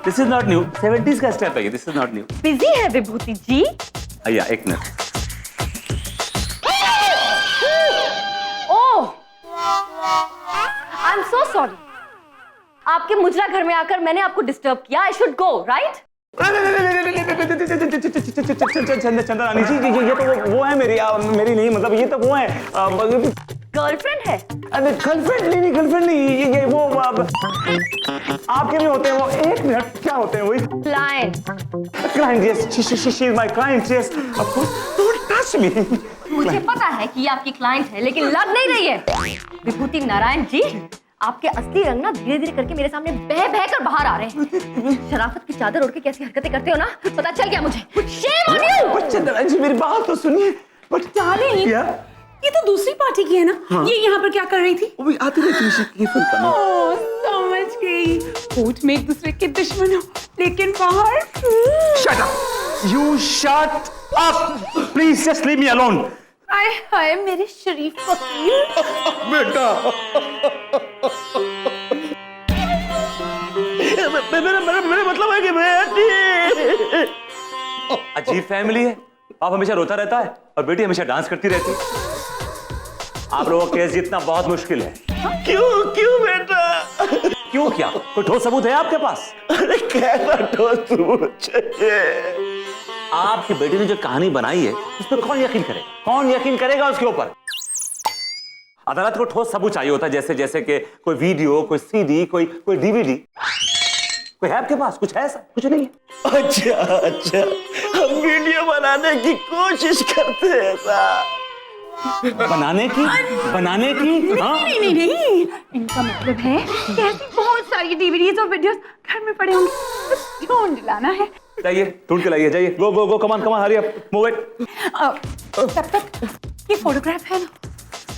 This is not new, 70s का स्टेप है ये, this is not new. Busy है विभूति जी? भैया 1 minute. Oh, I am so sorry. आपके मुजरा घर में आकर मैंने आपको डिस्टर्ब किया। I should go, right? चंदा रानी जी, ये तो वो है मेरी नहीं, मतलब ये तो वो है गर्लफ्रेंड है। अरे गर्लफ्रेंड नहीं, ये वो आपके भी होते हैं वो। 1 मिनट, क्या होते हैं वही? Client, yes, she is my client, yes, of course, don't touch me. मुझे पता है कि ये आपकी क्लाइंट है, लेकिन लग नहीं रही है। विभूति नारायण जी, आपके असली रंग ना धीरे धीरे करके मेरे सामने बह बह कर बाहर आ रहे हैं। शराफत की चादर ओढ़ के कैसी हरकतें करते हो ना, पता चल गया मुझे। Shame on you! चंदा रानी जी, मेरी बात तो सुनिए। डार्लिंग, ये तो दूसरी पार्टी की है ना? हाँ। ये यहाँ पर क्या कर रही थी? वो भी आती रहती है। ओह, समझ गई। कोर्ट में एक दूसरे के दुश्मन हो, लेकिन बाहर। Shut up! You shut up! Please just leave me alone. हाय हाय मेरे शरीफ वकील। बेटा मेरा मतलब है कि बेटी। अजीब फैमिली है, आप हमेशा रोता रहता है और बेटी हमेशा डांस करती रहती है। आप लोगों का केस जीतना बहुत मुश्किल है। क्यों बेटा? क्यों क्या? कोई ठोस सबूत है आपके पास? अरे कैसा ठोस सबूत चाहिए? आपकी बेटी ने जो कहानी बनाई है उस पर कौन यकीन करेगा? कौन यकीन करेगा उसके ऊपर? अदालत को ठोस सबूत चाहिए होता है, जैसे कि कोई वीडियो, कोई सीडी, कोई डीवीडी। कोई है आपके पास? कुछ है ऐसा? कुछ नहीं है। अच्छा, हम वीडियो बनाने की कोशिश करते हैं बनाने की? नहीं, इनका मतलब है कि ऐसी बहुत सारी डीवीडीज और वीडियोस घर में पड़े होंगे, बस ढूंढ लाना है। जाइए, ढूंढ के लाइए, जाइए, गो कमान हरी अप, मूव इट। तब तक ये फोटोग्राफ है ना,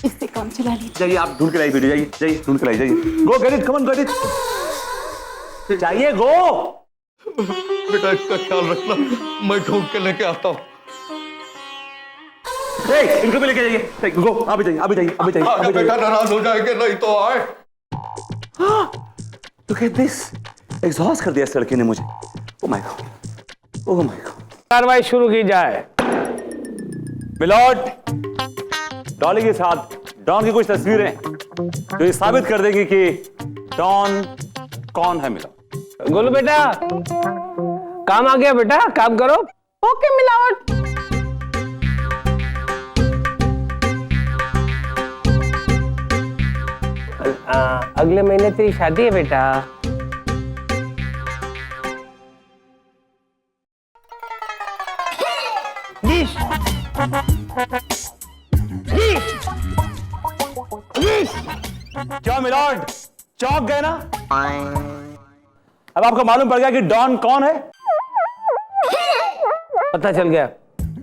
इससे काम चला लीजिए। जाइए, आप ढूंढ के लाइए वीडियो, जाइए ढूंढ के लाइए, जाइए, go get it, come on get it, जाइए, गो। बेटा इसका ख्याल रखना, मैं ढूंढ के लेके आता हूँ। इनको भी लेके जाइए, गो, अभी जाइए। बेटा नाराज हो जाएंगे, नहीं तो आए। Look at this. एग्जॉस्ट कर दिया इस लड़के ने मुझे। Oh my God, oh my God. कार्रवाई शुरू की जाए। मिलॉर्ड, डॉली के साथ डॉन की कुछ तस्वीरें जो ये साबित कर देगी कि डॉन कौन है। मिलॉर्ड। गोलू बेटा, काम आ गया बेटा, काम करो। ओके मिलावट। अगले महीने तेरी शादी है बेटा। क्या मिलॉर्ड, चौंक गए ना? अब आपको मालूम पड़ गया कि डॉन कौन है? पता चल गया,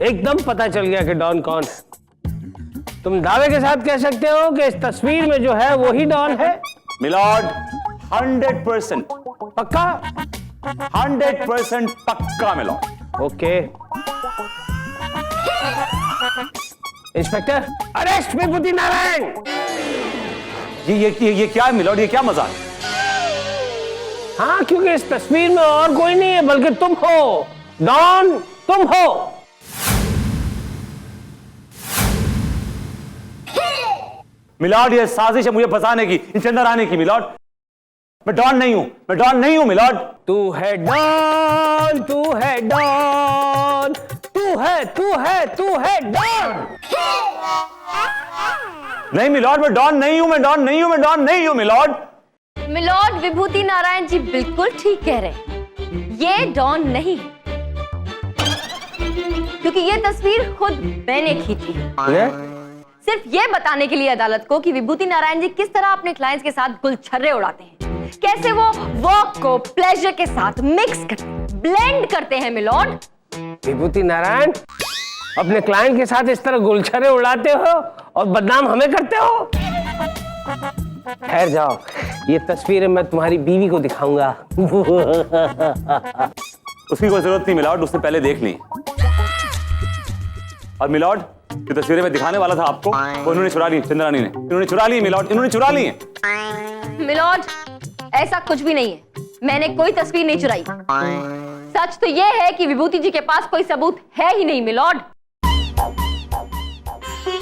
एकदम पता चल गया कि डॉन कौन है। तुम दावे के साथ कह सकते हो कि इस तस्वीर में जो है वो ही डॉन है? मिलॉर्ड, 100% पक्का? 100% पक्का मिलॉर्ड। ओके। इंस्पेक्टर, अरेस्ट विभूति नारायण। ये क्या है मिलॉर्ड, ये क्या मजाक? हाँ, क्योंकि इस तस्वीर में और कोई नहीं है बल्कि तुम हो। डॉन तुम हो। मिलॉर्ड, ये साजिश है मुझे फंसाने की, इनसे अंदर आने की। मिलॉर्ड, मैं डॉन नहीं हूं, मैं डॉन नहीं हूं मिलॉर्ड। तू है डॉन, तू है डॉन, तू है डॉन। नहीं मिलॉर्ड, मैं डॉन नहीं हूं, मैं डॉन नहीं हूं, मैं डॉन नहीं हूं मिलॉर्ड। मिलॉर्ड विभूति नारायण जी बिल्कुल ठीक कह रहे हैं, ये डॉन नहीं है, क्योंकि ये तस्वीर खुद मैंने खींची है। सिर्फ ये बताने के लिए अदालत को कि विभूति नारायण जी किस तरह अपने क्लाइंट्स के साथ गुलछर्रे उड़ाते हैं, कैसे वो वर्क को प्लेजर के साथ मिक्स करते, ब्लेंड करते हैं मिलॉर्ड। विभूति नारायण, अपने क्लाइंट के साथ इस तरह गुलछर्रे उड़ाते हो और बदनाम हमें करते हो। ठहर जाओ, ये तस्वीरें मैं तुम्हारी बीवी को दिखाऊंगा। उसकी कोई जरूरत नहीं मिलॉर्ड, उसने पहले देख ली। और मिलॉर्ड, ये तस्वीरें मैं दिखाने वाला था आपको, वो इन्होंने चुरा ली, चंद्रानी ने। इन्होंने चुरा ली मिलॉर्ड, इन्होंने चुरा ली है। मिलॉर्ड, ऐसा कुछ भी नहीं है, मैंने कोई तस्वीर नहीं चुराई। सच तो यह है कि विभूति जी के पास कोई सबूत है ही नहीं मिलॉर्ड।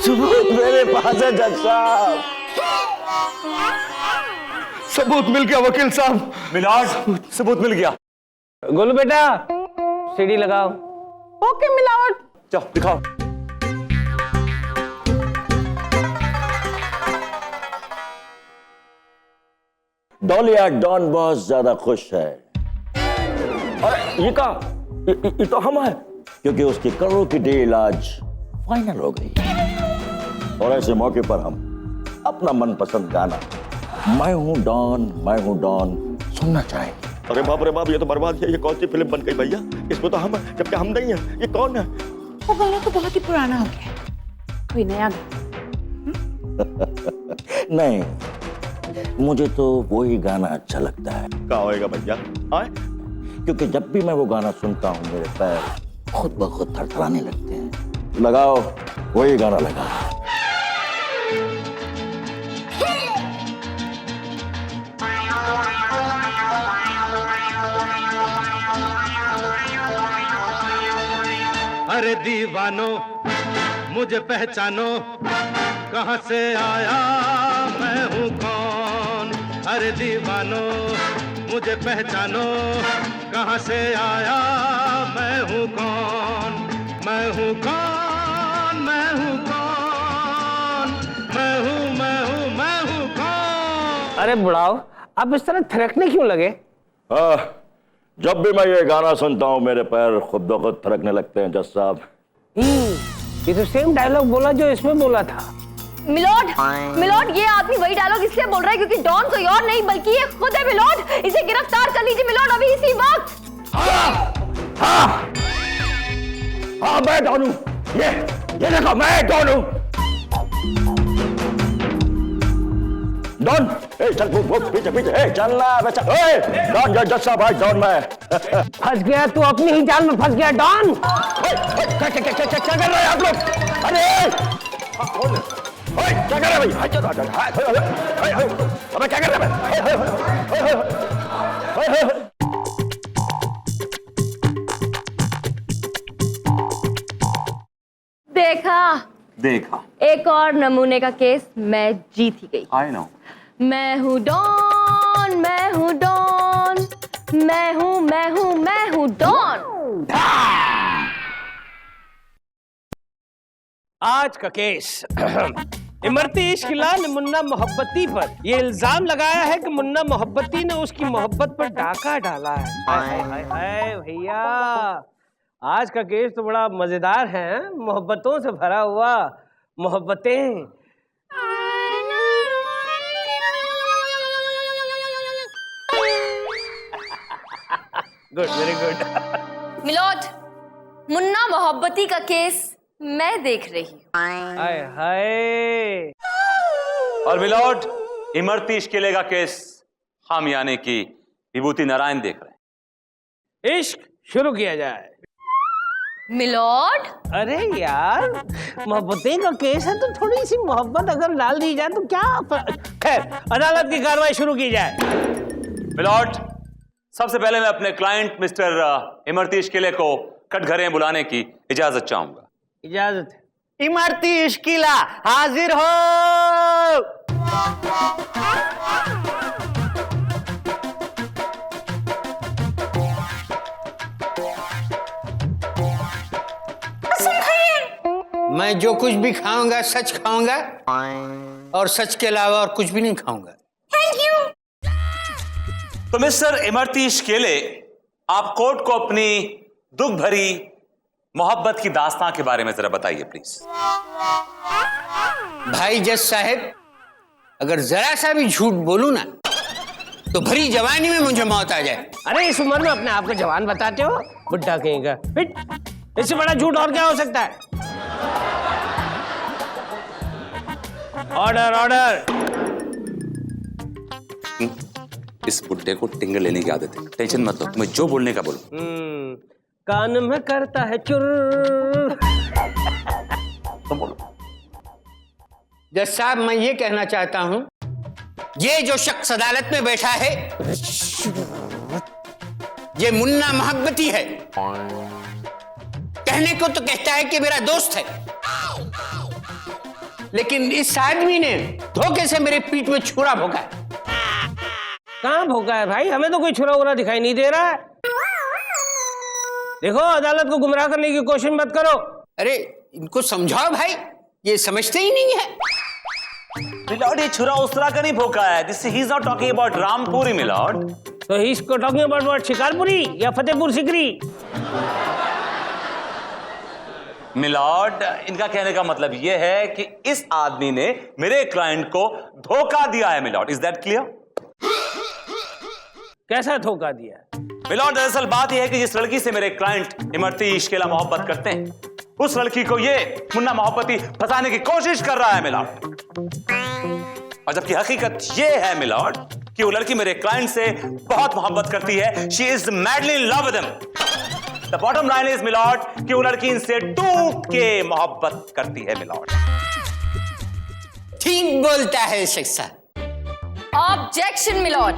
सबूत मेरे पास है जज साहब। सबूत मिल गया वकील साहब। मिलॉर्ड, सबूत मिल गया। गोलू बेटा, सीढ़ी लगाओ। ओके मिलावट। चलो दिखाओ। डॉलिया डॉन बहुत ज्यादा खुश है। अरे ये कहा, ये तो हम है, क्योंकि उसकी करोड़ की डील आज फाइनल हो गई। और ऐसे मौके पर हम अपना मनपसंद गाना मैं हूं डॉन सुनना चाहेंगे। अरे बाप रे बाप, ये तो बर्बाद है। ये कौन सी फिल्म बन गई भैया? इसमें तो हम है, जबकि हम नहीं है। ये कौन है? वो गाना तो बहुत ही पुराना हो गया, कोई नया गाना। नहीं, मुझे तो वही गाना अच्छा लगता है। क्या होएगा भैया? आए? क्योंकि जब भी मैं वो गाना सुनता हूँ मेरे पैर खुद ब खुद थरथराने लगते हैं। लगाओ, वही गाना लगाओ। अरे दीवानो मुझे पहचानो, कहाँ से आया मैं हूँ कौन। अरे दीवानो मुझे पहचानो, कहाँ से आया मैं हूँ कौन। मैं हूँ कौन, मैं हूँ कौन, मैं हूँ कौन। अरे बुढ़ाओ, आप इस तरह थिरकने क्यों लगे? जब भी मैं ये गाना सुनता हूँ मेरे पैर खुद ब खुद थिरकने लगते हैं जज साहब। ये तो सेम डायलॉग बोला जो इसमें बोला था। मिलॉर्ड, ये आदमी वही डायलॉग इसलिए बोल रहा है क्योंकि डॉन कोई और नहीं बल्कि ये खुद है मिलॉर्ड। इसे गिरफ्तार कर लीजिए मिलॉर्ड, अभी इसी वक्त। हाँ मैं डॉन हूँ, ये देखो मैं डॉन हूँ। डॉन, चल पीछे पीछे चलना बेचा। डॉन जज साहब, भाई डॉन मैं। फंस गया तू, अपनी ही जाल में फंस गया डॉन। क्या कर रहे हैं आप लोग? अरे क्या कर रहे हैं भाई? अबे क्या कर रहे हैं? देखा देखा। एक और नमूने का केस मैं जीत ही गई। I know. मैं हूँ डॉन, मैं हूँ डॉन, मैं हूँ डॉन। आज का केस इमरती इश्किला ने मुन्ना मोहब्बती पर ये इल्जाम लगाया है कि मुन्ना मोहब्बती ने उसकी मोहब्बत पर डाका डाला है। हाय हाय हाय भैया, आज का केस तो बड़ा मजेदार है, मोहब्बतों से भरा हुआ। मोहब्बतें good, very good. Milord, Munna Mohabbati का केस मैं देख रही हूँ। हाय हाय। और मिलॉर्ड, इमरती इश्किले का केस हम यानी कि विभूति नारायण देख रहे हैं। इश्क शुरू किया जाए। मिलोड, अरे यार, मोहब्बतें का केस है तो थोड़ी सी मोहब्बत अगर डाल दी जाए तो क्या खैर, अदालत की कार्रवाई शुरू की जाए। मिलॉर्ड, सबसे पहले मैं अपने क्लाइंट मिस्टर इमरती इश्किले को कटघरे बुलाने की इजाजत चाहूंगा। इजाजत है। इमरती इश्किला हाजिर हो। मैं जो कुछ भी खाऊंगा सच खाऊंगा और सच के अलावा और कुछ भी नहीं खाऊंगा। तो मिस्टर इमरती इश्किले, आप कोर्ट को अपनी दुख भरी मोहब्बत की दास्तां के बारे में जरा बताइए प्लीज। भाई जज साहब, अगर जरा सा भी झूठ बोलूं ना तो भरी जवानी में मुझे मौत आ जाए। अरे इस उम्र में अपने आप को जवान बताते हो, बुड्ढा कहीं का। इससे बड़ा झूठ और क्या हो सकता है? Order order. इस बुड्ढे को टिंगर लेने की आदत है, टेंशन मत लो, तुम्हें जो बोलने का बोलो। कान में करता है चुर। तुम बोलो। जज साहब, मैं ये कहना चाहता हूं, ये जो शख्स अदालत में बैठा है ये मुन्ना मोहब्बती है। कहने को तो कहता है कि मेरा दोस्त है, लेकिन इस आदमी ने धोखे से मेरे पीठ में छुरा भोंका है। कहां भोंका है भाई? हमें तो कोई छुरा उरा दिखाई नहीं दे रहा है। देखो, अदालत को गुमराह करने की कोशिश मत करो। अरे इनको समझाओ भाई, ये समझते ही नहीं है। मिलॉर्ड, ये छुरा उस तरह का नहीं भोंका है। This he is not talking about Rampuri milord. तो he is talking about Shikarpuri या फतेहपुर सिकरी? मिलॉर्ड, इनका कहने का मतलब यह है कि इस आदमी ने मेरे क्लाइंट को धोखा दिया है। Milord, is that clear? कैसा धोखा दिया? मिलॉर्ड, दरअसल बात यह है कि जिस लड़की से मेरे क्लाइंट इमरती इश्किला मोहब्बत करते हैं, उस लड़की को ये मुन्ना मोहब्बती फंसाने की कोशिश कर रहा है मिलॉर्ड। और जबकि हकीकत ये है मिलॉर्ड कि वो लड़की मेरे क्लाइंट से बहुत मोहब्बत करती है। She is madly in love with him. The bottom line is milord कि वो लड़की इनसे टूट के मोहब्बत करती है मिलॉर्ड। ठीक बोलता है शिक्षा। ऑब्जेक्शन मिलॉर्ड,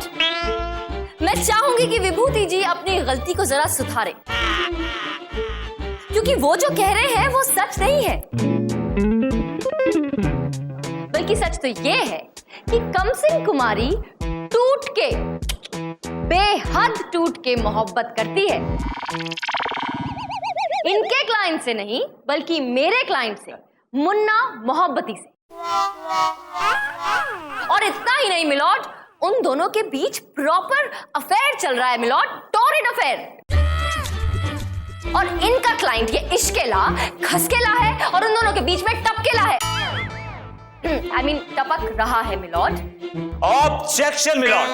मैं चाहूंगी कि विभूति जी अपनी गलती को जरा सुधारें, क्योंकि वो जो कह रहे हैं वो सच नहीं है। बल्कि सच तो ये है कि कमसिन कुमारी टूट के, बेहद टूट के मोहब्बत करती है। इनके क्लाइंट से नहीं, बल्कि मेरे क्लाइंट से, मुन्ना मोहब्बती से। और इतना ही नहीं मिलॉर्ड, उन दोनों के बीच प्रॉपर अफेयर चल रहा है मिलॉर्ड, टॉरिड अफेयर। और इनका क्लाइंट ये इश्केला खसकेला है और उन दोनों के बीच में टपकेला है। I mean, टपक रहा है मिलॉर्ड। ऑब्जेक्शन मिलॉर्ड,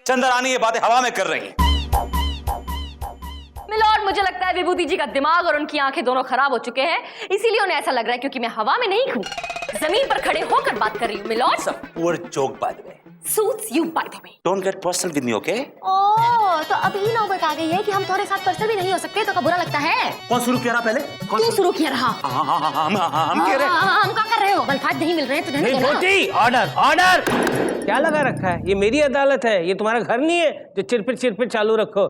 चंद्रानी ये बातें हवा में कर रही हैं। मिलॉर्ड, मुझे लगता है विभूति जी का दिमाग और उनकी आंखें दोनों खराब हो चुके हैं, इसीलिए उन्हें ऐसा लग रहा है क्योंकि मैं हवा में नहीं हूं, जमीन पर खड़े होकर बात कर रही हूं milord. It's a poor joke by the way. Suits you by the way. Don't get personal with me, okay? ओह, तो अभी नौबत आ गई है कि हम तुम्हारे साथ पर्सनल भी नहीं हो सकते, तो क्या बुरा लगता है? कौन शुरू किया रहा पहले? तू शुरू किया रहा। हम कह रहे हैं। हम क्या कर रहे हो? बल्फाज नहीं मिल रहे हैं तो रहने दो ना। Order order. क्या लगा रखा है? ये मेरी अदालत है, ये तुम्हारा घर नहीं है जो चिरपिट चालू रखो।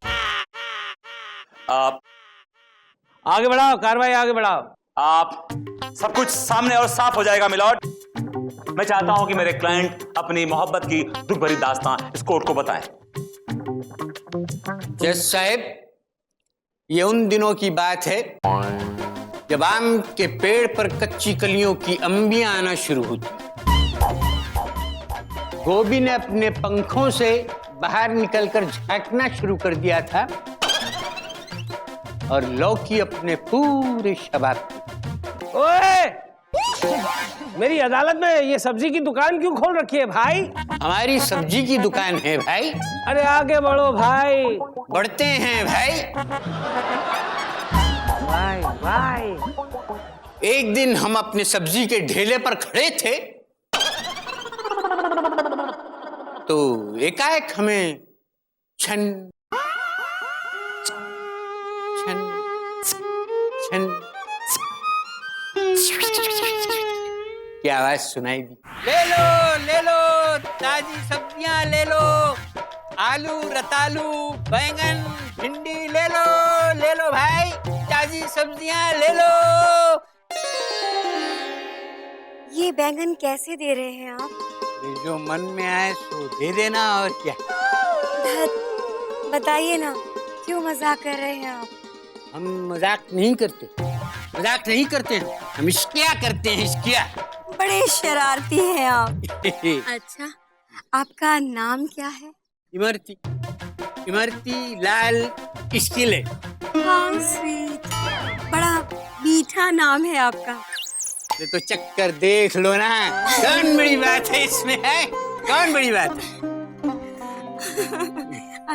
आगे बढ़ाओ, कार्रवाई आगे बढ़ाओ। आप सब कुछ सामने और साफ हो जाएगा मिलॉर्ड। मैं चाहता हूं कि मेरे क्लाइंट अपनी मोहब्बत की दुख भरी दास्तां इस कोर्ट को बताएं। जज साहब, ये उन दिनों की बात है जब आम के पेड़ पर कच्ची कलियों की अंबियां आना शुरू होती। गोभी ने अपने पंखों से बाहर निकलकर झांकना शुरू कर दिया था और लौकी अपने पूरे शबाब पे। ओए, मेरी अदालत में ये सब्जी की दुकान क्यों खोल रखी है भाई? हमारी सब्जी की दुकान है भाई। अरे आगे बढ़ो भाई। बढ़ते हैं भाई। भाई भाई, एक दिन हम अपने सब्जी के ढेले पर खड़े थे तो एकाएक हमें छन छन छन की आवाज सुनाई दी। ले लो ताजी सब्जियां ले लो, आलू, रतालू, बैंगन, भिंडी ले लो भाई, ताजी सब्जियां ले लो। ये बैंगन कैसे दे रहे हैं आप? ये जो मन में आए सो दे देना, और क्या। बताइए ना, क्यों मजाक कर रहे हैं आप? हम मजाक नहीं करते, हम इश्किया करते हैं, इश्किया। बड़े शरारती हैं आप। अच्छा, आपका नाम क्या है? इमरती लाल इश्किले। हाउ स्वीट, बड़ा मीठा नाम है आपका। ये तो चक्कर देख लो ना, कौन बड़ी बात है इसमें, है कौन बड़ी बात है।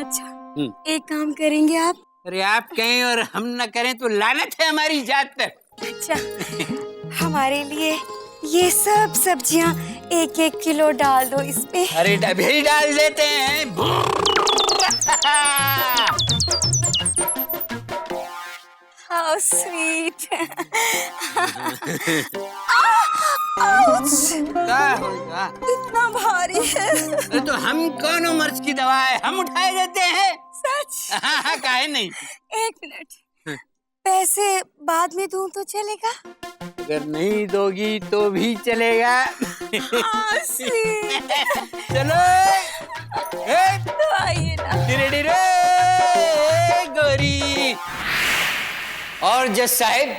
अच्छा, एक काम करेंगे आप? अरे आप कहें और हम न करें तो लानत है हमारी जात पर। अच्छा, हमारे लिए ये सब सब्जियां 1-1 किलो डाल दो इसमें। अरे डबे डाल देते हैं। How sweet. क्या होगा? इतना भारी है। अरे तो हम कौन मर्ज की दवा है, हम उठाए देते हैं। सच? हाँ, काहे नहीं। 1 मिनट, पैसे बाद में दूं तो चलेगा? अगर नहीं दोगी तो भी चलेगा। चलो आइए ना। धीरे गोरी। और जज साहब,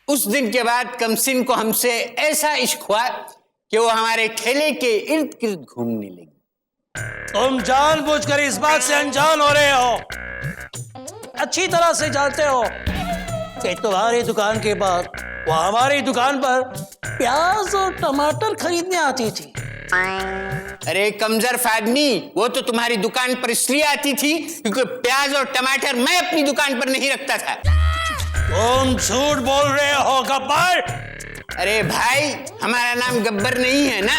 उस दिन के बाद कमसिन को हमसे ऐसा इश्क हुआ कि वो हमारे ठेले के इर्द गिर्द घूमने लगी। तुम जानबूझकर इस बात से अनजान हो रहे हो, अच्छी तरह से जानते हो कि तुम्हारी दुकान के बाद वो हमारी दुकान पर प्याज और टमाटर खरीदने आती थी। अरे कमजोर आदमी, वो तो तुम्हारी दुकान पर इसलिए आती थी क्योंकि प्याज और टमाटर मैं अपनी दुकान पर नहीं रखता था। तुम झूठ बोल रहे हो गब्बर। अरे भाई, हमारा नाम गब्बर नहीं है ना,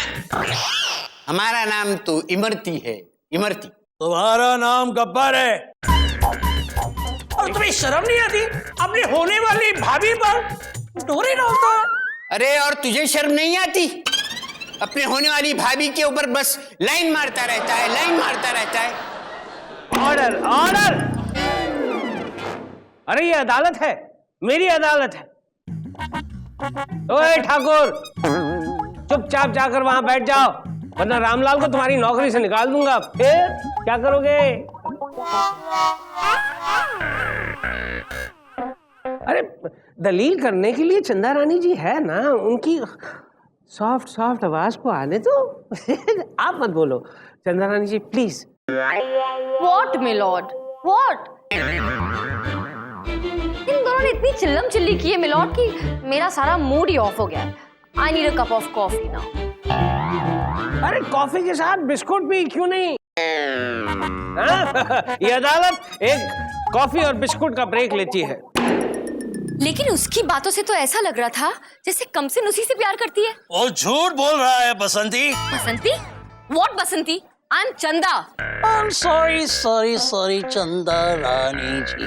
हमारा नाम तो इमरती है, इमरती। तुम्हारा नाम गब्बर है और तुम्हें शर्म नहीं आती अपनी होने वाली भाभी पर डोरे डालता है? अरे और तुझे शर्म नहीं आती? अपने होने वाली भाभी के ऊपर बस लाइन मारता रहता है, लाइन मारता रहता है। Order, order. अरे ये अदालत है, मेरी अदालत है। ओए ठाकुर, चुपचाप जाकर वहां बैठ जाओ, वरना रामलाल को तुम्हारी नौकरी से निकाल दूंगा। फिर क्या करोगे? अरे दलील करने के लिए चंदा रानी जी है ना, उनकी सॉफ्ट सॉफ्ट आवाज को आने दो। आप मत बोलो। Chanda Rani ji please. What, my lord? What? इन दोनों ने इतनी चिल्लम चिल्ली की है मिलॉर्ड की मेरा सारा मूड ही ऑफ हो गया। I need a cup of coffee now. अरे कॉफी के साथ बिस्कुट भी क्यों नहीं? ये अदालत एक कॉफी और बिस्कुट का ब्रेक लेती है। लेकिन उसकी बातों से तो ऐसा लग रहा था जैसे कमसिन उसी से प्यार करती है। वो झूठ बोल रहा है बसंती। बसंती? What Basanti? I'm चंदा। I'm sorry चंदा रानी जी।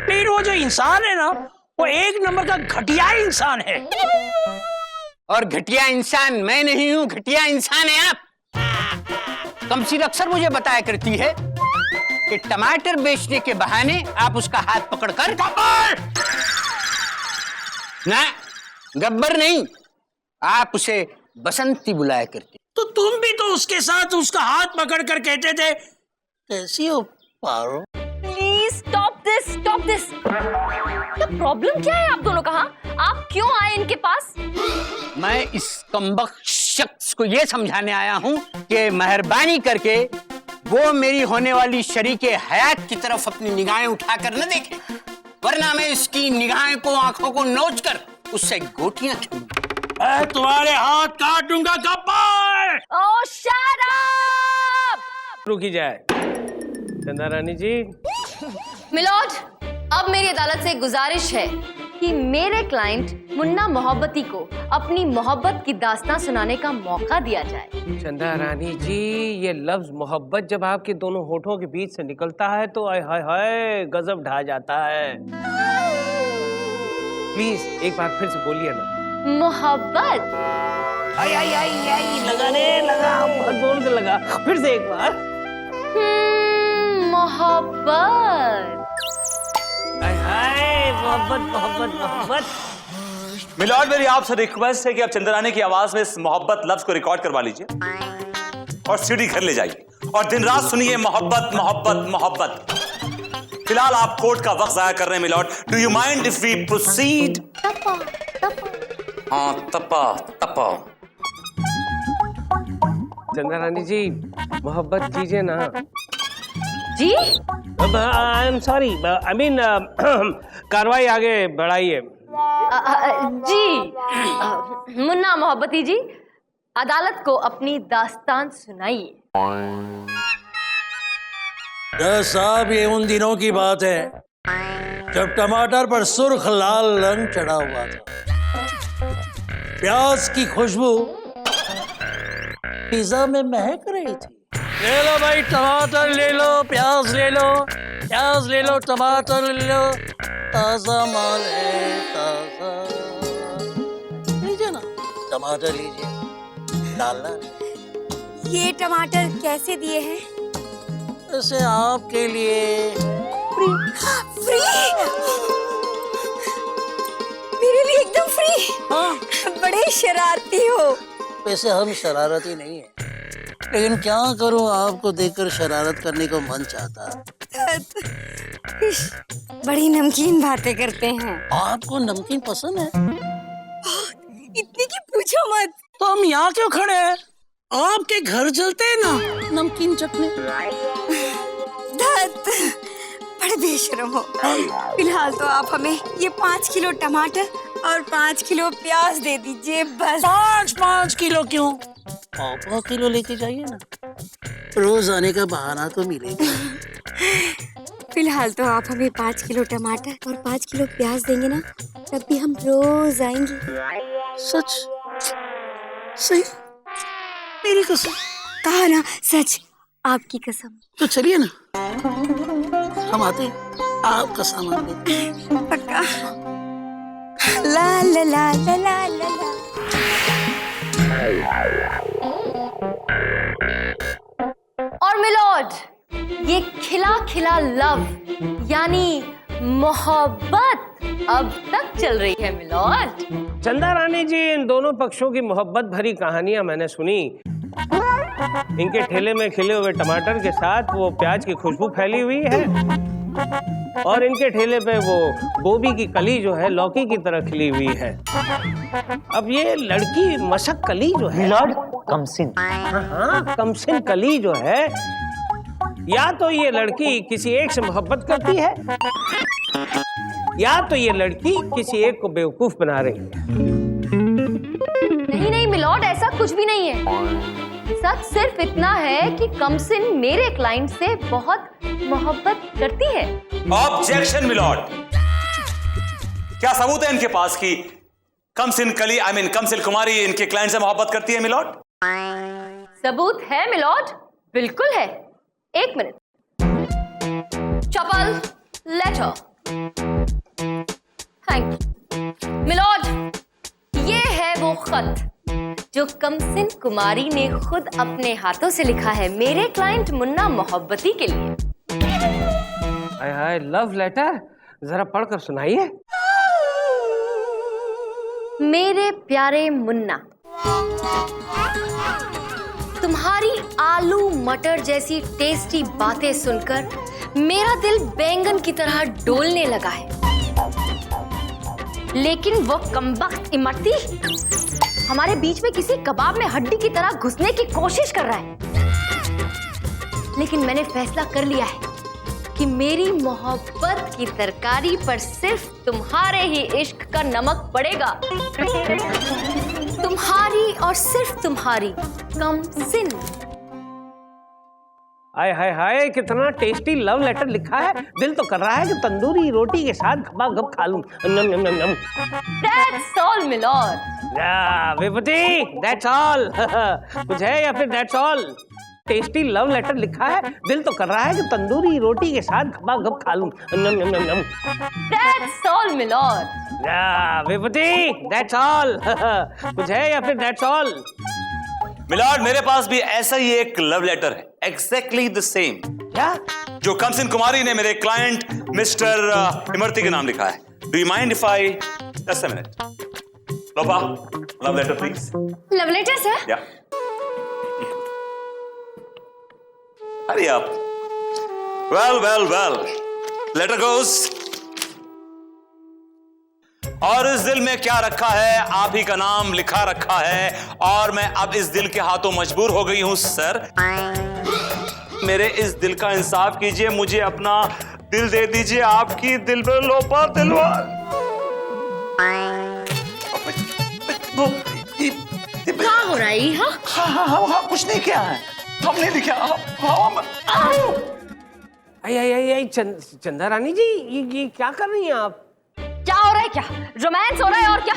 लेकिन वो जो इंसान है ना, वो एक नंबर का घटिया इंसान है। और घटिया इंसान मैं नहीं हूँ, घटिया इंसान है आप। कमसिन अक्सर मुझे बताया करती है कि टमाटर बेचने के बहाने आप उसका हाथ पकड़कर ना, गब्बर नहीं, आप उसे बसंती बुलाया करते। तो तुम भी तो उसके साथ उसका हाथ पकड़ कर कहते थे, कैसी हो पारो? Please stop this. तो प्रॉब्लम क्या है आप दोनों का? हाँ? आप क्यों आए इनके पास? मैं इस कमबख्त शख्स को ये समझाने आया हूँ कि मेहरबानी करके वो मेरी होने वाली शरीके हयात की तरफ अपनी निगाहें उठाकर न देखे, वरना मैं इसकी निगाहें को, आंखों को नोच कर उससे गोटियां मैं तुम्हारे हाथ काट दूंगा गब्बर। ओह शट अप! रुकी जाए चंदा रानी जी। मिलॉर्ड, अब मेरी अदालत से गुजारिश है कि मेरे क्लाइंट मुन्ना मोहब्बती को अपनी मोहब्बत की दास्तां सुनाने का मौका दिया जाए। चंदा रानी जी, ये लफ्ज मोहब्बत जब आपके दोनों होठों के बीच से निकलता है तो आय हाय हाय गजब ढा जाता है। प्लीज एक बार फिर से बोलिए ना। मोहब्बत। आई आई आई आई लगा बहुत जोर से लगा, फिर से एक बार। मोहब्बत। मोहब्बत। मिलॉर्ड, मेरी आपसे रिक्वेस्ट है कि आप चंद्रानी की आवाज में इस मोहब्बत लफ्ज को रिकॉर्ड करवा लीजिए और सीडी घर ले जाइए और दिन रात सुनिए मोहब्बत मोहब्बत मोहब्बत। फिलहाल आप कोर्ट का वक्त जाया कर रहे हैं milord. Do you mind if we proceed? हाँ, तपा। चंदा रानी जी, मोहब्बत कीजिए ना जी। I am sorry, I mean कार्रवाई आगे बढ़ाइए। जी मुन्ना मोहब्बती जी, अदालत को अपनी दास्तान सुनाइए। साहब, ये उन दिनों की बात है जब टमाटर पर सुर्ख लाल रंग चढ़ा हुआ था। प्याज की खुशबू पिज्जा में महक रही थी। ले लो भाई, टमाटर ले लो, प्याज ले लो, टमाटर ले लो, ताजा माल है, ताजा। लीजिए ना, टमाटर लीजिए, डालना। ये टमाटर कैसे दिए हैं? ऐसे आपके लिए फ्री। मेरे लिए एकदम फ्री। हाँ। बड़े शरारती हो। वैसे हम शरारती नहीं है, लेकिन क्या करूं, आपको देखकर शरारत करने को मन चाहता। बड़ी नमकीन बातें करते हैं। आपको नमकीन पसंद है? इतनी की पूछो मत। तो हम यहाँ क्यों खड़े हैं? आपके घर चलते हैं ना नमकीन चटनी। बड़े बेशरम हो। फिलहाल तो आप हमें ये 5 किलो टमाटर और 5 किलो प्याज दे दीजिए बस। 5 किलो क्यों? 5 किलो लेके जाइए ना, रोज आने का बहाना तो मिलेगा। फिलहाल तो आप हमें 5 किलो टमाटर और 5 किलो प्याज देंगे ना, तब भी हम रोज आएंगे। सच? सही? मेरी कसम? कहा ना, सच, आपकी कसम। तो चलिए ना, हम आते हैं, आपका सामान लेते। पक्का। ला ला ला ला ला ला ला। और मिलॉर्ड, ये खिला खिला लव यानी मोहब्बत अब तक चल रही है मिलॉर्ड। चंदा रानी जी, इन दोनों पक्षों की मोहब्बत भरी कहानियां मैंने सुनी। इनके ठेले में खिले हुए टमाटर के साथ वो प्याज की खुशबू फैली हुई है और इनके ठेले पे वो गोभी की कली जो है लौकी की तरह खिली हुई है। अब ये लड़की मशक कली जो है मिलॉर्ड, कमसिन। हाँ, कमसिन कली जो है, या तो ये लड़की किसी एक से मोहब्बत करती है या तो ये लड़की किसी एक को बेवकूफ बना रही है। नहीं मिलॉर्ड, ऐसा कुछ भी नहीं है। सच सिर्फ इतना है कि कमसिन मेरे क्लाइंट से बहुत मोहब्बत करती है। Objection milord. क्या सबूत है इनके पास कि कमसिन कली कमसिन कुमारी इनके क्लाइंट से मोहब्बत करती है मिलॉर्ड? सबूत है मिलॉर्ड, बिल्कुल है। 1 मिनट। चपल, लेटर। Thank you milord. ये है वो खत जो कमसिन कुमारी ने खुद अपने हाथों से लिखा है मेरे क्लाइंट मुन्ना मोहब्बती के लिए। हाय लव लेटर, जरा पढ़कर सुनाइए। मेरे प्यारे मुन्ना, तुम्हारी आलू मटर जैसी टेस्टी बातें सुनकर मेरा दिल बैंगन की तरह डोलने लगा है। लेकिन वो कमबख्त इमरती हमारे बीच में किसी कबाब में हड्डी की तरह घुसने की कोशिश कर रहा है। लेकिन मैंने फैसला कर लिया है कि मेरी मोहब्बत की तरकारी पर सिर्फ तुम्हारे ही इश्क का नमक पड़ेगा। तुम्हारी और सिर्फ तुम्हारी कमसिन। हाय हाय हाय, कितना टेस्टी लव लेटर लिखा है। दिल तो कर रहा है कि तंदूरी रोटी के साथ गपागप खा लूं। नम नम नम नम। That's all, my lord. Vibhuti, that's all। कुछ है या फिर that's all? Tasty love letter लिखा है। दिल तो कर रहा है कि तंदूरी रोटी के साथ गपागप खा लूं। नम नम नम नम। That's all, my lord. Vibhuti, that's all। कुछ है या फिर that's all? मिलॉर्ड, मेरे पास भी ऐसा ही एक लव लेटर है, एग्जैक्टली द सेम। क्या? जो कमसिन कुमारी ने मेरे क्लाइंट मिस्टर इमरती के नाम लिखा है। Do you mind if I just a minute? Lopa, love letter please. Love letter sir? Yeah. Hurry up. Well well well, letter goes. और इस दिल में क्या रखा है? आप ही का नाम लिखा रखा है और मैं अब इस दिल के हाथों मजबूर हो गई हूं सर। मेरे इस दिल का इंसाफ कीजिए, मुझे अपना दिल दे दीजिए। आपकी दिल में लोपा दिलवा। क्या हो रहा है? हाँ, कुछ नहीं किया है हमने लिखा। चंदा रानी जी, ये क्या कर रही हैं आप? क्या हो रहा है? क्या रोमांस हो रहा है? और क्या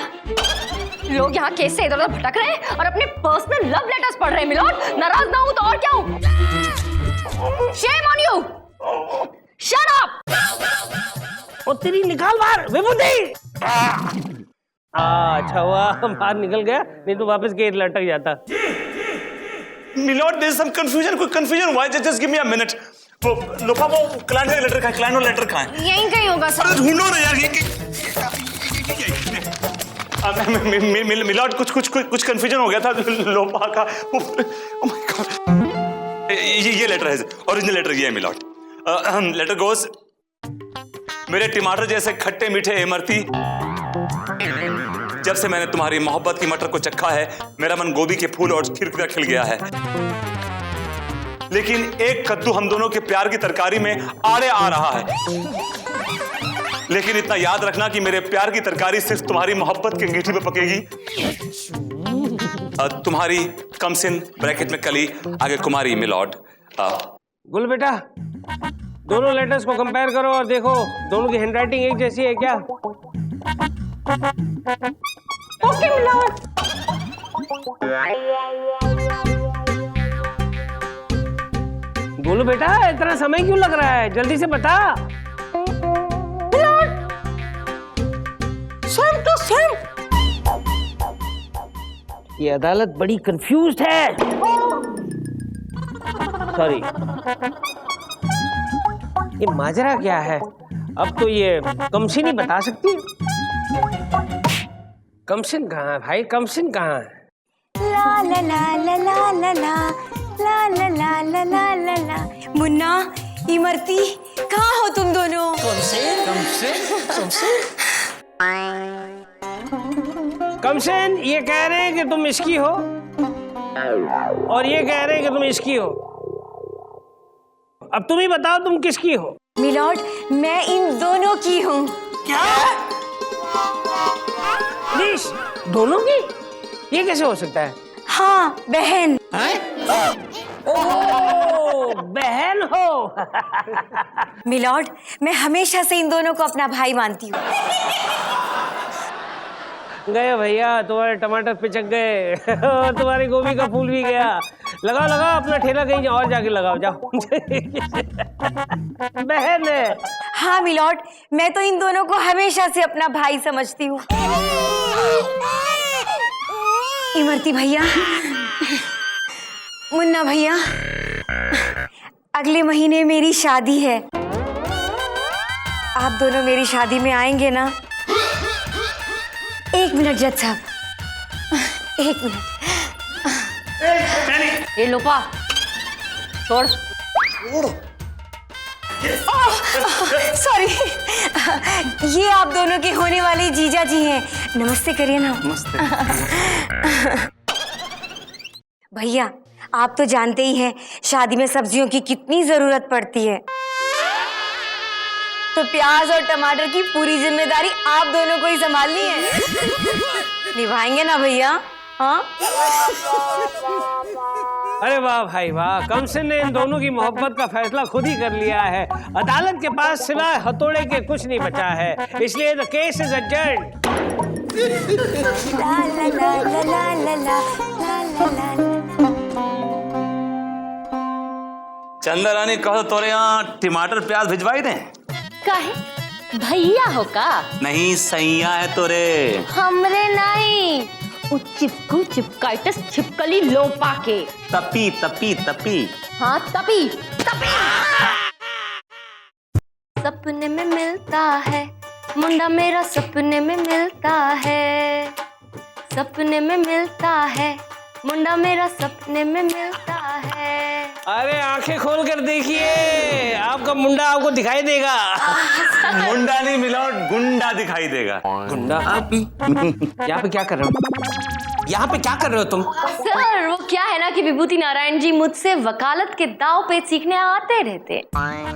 लोग यहाँ केस से इधर उधर भटक रहे हैं और अपने पर्सनल लव लेटर्स पढ़ रहे हैं। मिलॉर्ड, नाराज ना हूं तो और क्या हूं? Shame on you, shut up. ओ तेरी निकाल बाहर विभूति। अच्छा हुआ बाहर निकल गया, नहीं तो वापस गेट लटक जाता। Milord, there is some confusion. कोई कंफ्यूजन हुआ है? Just give me a minute. वो लोपा, वो क्लाइंट का लेटर कहाँ है? क्लाइंट का लेटर कहाँ है? यहीं कहीं होगा सर। अरे ढूंढो ना यार। मिलॉर्ड, कुछ कंफ्यूजन हो गया था लोपा का। ओह माय गॉड, ये लेटर है, ओरिजिनल लेटर ये है मिलॉर्ड। लेटर गोज, मेरे टमाटर जैसे खट्टे मीठे इमरती, जब से मैंने तुम्हारी मोहब्बत की मटर को चखा है, मेरा मन गोभी के फूल और खीर की तरह खिल गया है। लेकिन एक कद्दू हम दोनों के प्यार की तरकारी में आड़े आ रहा है। लेकिन इतना याद रखना कि मेरे प्यार की तरकारी सिर्फ तुम्हारी मोहब्बत की अंगीठी पे पकेगी। तुम्हारी कमसिन ब्रैकेट में कली, आगे कुमारी मिलॉर्ड। गुल बेटा, दोनों लेटर्स को कंपेयर करो और देखो दोनों की हैंडराइटिंग एक जैसी है क्या? Okay milord. गोलू बेटा, इतना समय क्यों लग रहा है? जल्दी से बता। Same to same. ये अदालत बड़ी कंफ्यूज्ड है। सॉरी, ये माजरा क्या है? अब तो ये कमसिन ही बता सकती है। कमसिन कहाँ है भाई? कमसिन कहाँ है? ला ला ला ला ला ला ला ला ला ला ला ला ला ला। मुन्ना, इमरती, कहाँ हो तुम दोनों? कमसिन ये कह रहे हैं कि तुम इसकी हो और ये कह रहे हैं कि तुम इसकी हो। अब तुम ही बताओ तुम किसकी हो? मिलॉर्ड, मैं इन दोनों की हूँ। क्या? दोनों की? ये कैसे हो सकता है? हाँ, बहन। ओह, बहन हो। मिलॉर्ड, मैं हमेशा से इन दोनों को अपना भाई मानती हूँ। गए भैया, तुम्हारे टमाटर पिचक गए और तुम्हारी गोभी का फूल भी गया। लगाओ लगाओ अपना ठेला कहीं और जाके लगाओ, जाओ। बहन है। हाँ मिलॉर्ड, मैं तो इन दोनों को हमेशा से अपना भाई समझती हूँ। इमरती भैया, मुन्ना भैया, अगले महीने मेरी शादी है। आप दोनों मेरी शादी में आएंगे ना? एक मिनट जज साहब, एक मिनट। ये लोपा छोड़। सॉरी, ये आप दोनों के होने वाले जीजा जी हैं। नमस्ते करिए ना। नमस्ते। भैया आप तो जानते ही हैं शादी में सब्जियों की कितनी जरूरत पड़ती है, तो प्याज और टमाटर की पूरी जिम्मेदारी आप दोनों को ही संभालनी है। निभाएंगे ना भैया? हाँ। अरे वाह भाई वाह, कमसिन ने इन दोनों की मोहब्बत का फैसला खुद ही कर लिया है। अदालत के पास सिवाय हथौड़े के कुछ नहीं बचा है, इसलिए द केस इज एडजर्न्ड। ला ला ला ला ला ला ला ला। चंदा रानी कहो तोरे यहाँ टमाटर प्याज भिजवाई दें? काहे भैया हो का? नहीं सैया है तोरे। हमरे नहीं, चिपकू चिपकाइटस छिपकली लोपा के। तपी तपी तपी। हाँ तपी तपी। सपने में मिलता है मुंडा मेरा, सपने में मिलता है, सपने में मिलता है मुंडा मेरा, सपने में मिलता है। अरे आंखें खोल कर देखिए, आपका मुंडा आपको दिखाई देगा। मुंडा नहीं मिला और गुंडा दिखाई देगा। गुंडा? आप यहाँ पे क्या कर रहे हो? यहाँ पे क्या कर रहे हो तुम? सर वो क्या है ना कि विभूति नारायण जी मुझसे वकालत के दाव पेच सीखने आते रहते।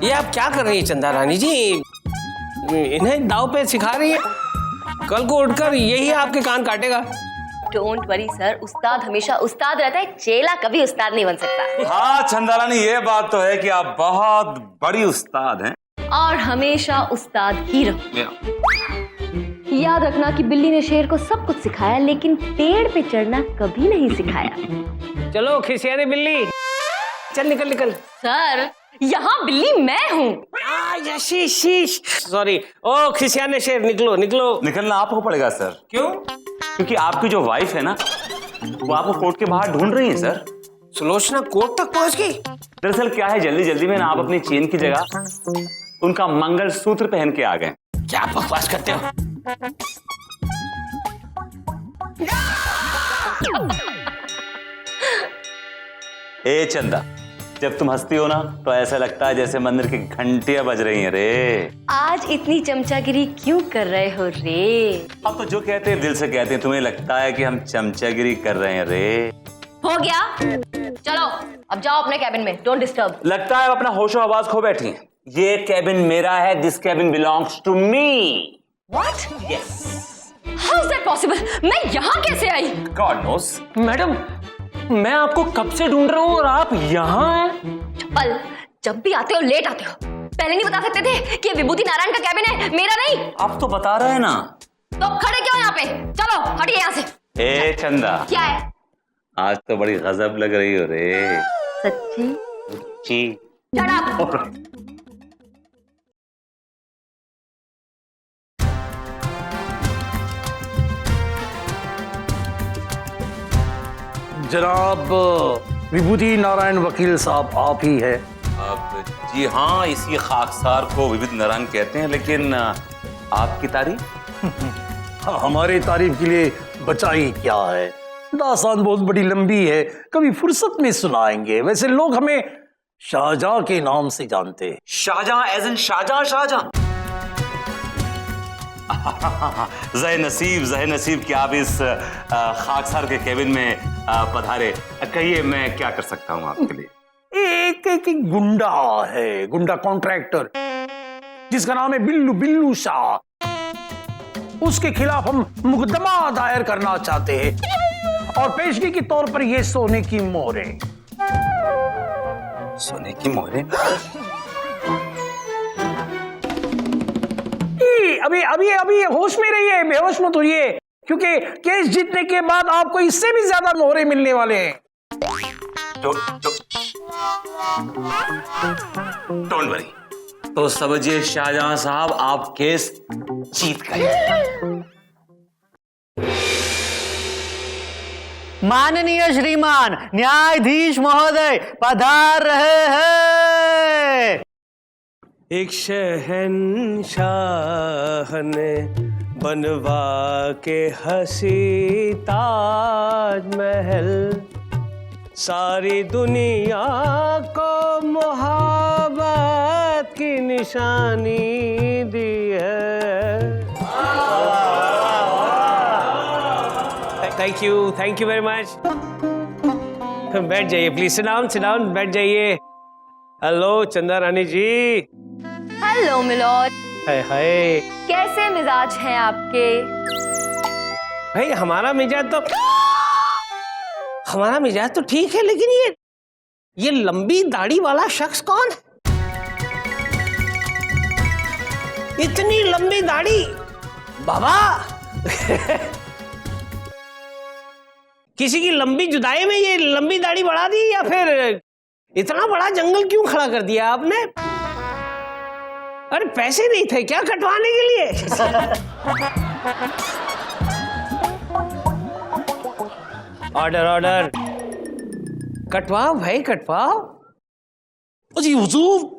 ये आप क्या कर रही है चंदा रानी जी? इन्हें दाव पेच सिखा रही है? कल को उठकर यही आपके कान काटेगा। डोंट वरी सर, उस्ताद हमेशा उस्ताद रहता है, चेला कभी उस्ताद नहीं बन सकता। हाँ चंदा रानी ये बात तो है कि आप बहुत बड़ी उस्ताद हैं और हमेशा उस्ताद ही रहो। याद रखना कि बिल्ली ने शेर को सब कुछ सिखाया, लेकिन पेड़ पे चढ़ना कभी नहीं सिखाया। चलो खिसियाने बिल्ली, चल निकल निकल। सर यहाँ बिल्ली मैं हूँ। सॉरी। ओ खिसियाने शेर, निकलो निकलो। निकलना आपको पड़ेगा सर। क्यों? क्योंकि आपकी जो वाइफ है ना, वो आपको कोर्ट के बाहर ढूंढ रही है सर। सुलोचना कोर्ट तक पहुंच गई? दरअसल क्या है, जल्दी जल्दी में ना आप अपनी चेन की जगह उनका मंगलसूत्र पहन के आ गए। क्या बकवास करते हो? ए चंदा, जब तुम हंसती हो ना तो ऐसा लगता है जैसे मंदिर की घंटियां बज रही हैं रे। आज इतनी चमचागिरी क्यों कर रहे हो रे? अब तो जो कहते हैं दिल से कहते हैं। तुम्हें लगता है कि हम चमचागिरी कर रहे हैं रे? हो गया, चलो अब जाओ अपने कैबिन में, डोंट डिस्टर्ब। लगता है अपना होशो आवाज खो बैठी हैं। ये कैबिन मेरा है, this cabin belongs to me. What? Yes. How is that possible? मैं यहाँ कैसे आई? God knows. मैडम मैं आपको कब से ढूंढ रहा हूँ और आप यहाँ हैं? चप्पल, जब भी आते हो लेट आते हो। पहले नहीं बता सकते थे कि विभूति नारायण का कैबिन है, मेरा नहीं? अब तो बता रहे हैं ना। तो खड़े क्यों यहाँ पे? चलो हटिए यहाँ से। ए चंदा, क्या है? आज तो बड़ी गजब लग रही हो रे। सच्ची? सच्ची। Shut up! जनाब विभूति नारायण वकील साहब आप ही है? अब जी हाँ, इसी खाकसार को विभूति नारायण कहते हैं, लेकिन आपकी तारीफ? हमारे तारीफ के लिए बचा ही क्या है, दास्तान बहुत बड़ी लंबी है, कभी फुर्सत में सुनाएंगे। वैसे लोग हमें शाहजहां के नाम से जानते हैं। Shahjahan as in Shahjahan? शाहजहां जय नसीब कि आप इस खाकसार के केबिन में पधारे। कहिए मैं क्या कर सकता हूँ आपके लिए? एक गुंडा है, गुंडा कॉन्ट्रैक्टर, जिसका नाम है बिल्लू शाह। उसके खिलाफ हम मुकदमा दायर करना चाहते हैं और पेशगी के तौर पर ये सोने की मोहरें। सोने की मोहरें? अभी होश में रहिए, बेहोश मत होइए, क्योंकि केस जीतने के बाद आपको इससे भी ज्यादा मोहरे मिलने वाले हैं। Don't worry. तो समझिए शाहजहां साहब, आप केस जीत गए। माननीय श्रीमान न्यायाधीश महोदय पधार रहे हैं। एक शहंशाह ने बनवा के हंसी ताजमहल सारी दुनिया को मोहब्बत की निशानी दी है। Thank you very much. बैठ जाइए प्लीज, सिट डाउन, बैठ जाइए। हेलो चंदा रानी जी। Hello milord. हाय हाय, कैसे मिजाज हैं आपके? भाई हमारा मिजाज तो ठीक है, लेकिन ये लंबी दाढ़ी वाला शख्स कौन है? इतनी लंबी दाढ़ी बाबा। किसी की लंबी जुदाई में ये लंबी दाढ़ी बढ़ा दी, या फिर इतना बड़ा जंगल क्यों खड़ा कर दिया आपने? अरे पैसे नहीं थे क्या कटवाने के लिए? ऑर्डर कटवाओ भाई, कटवाओ। जी हुजूर,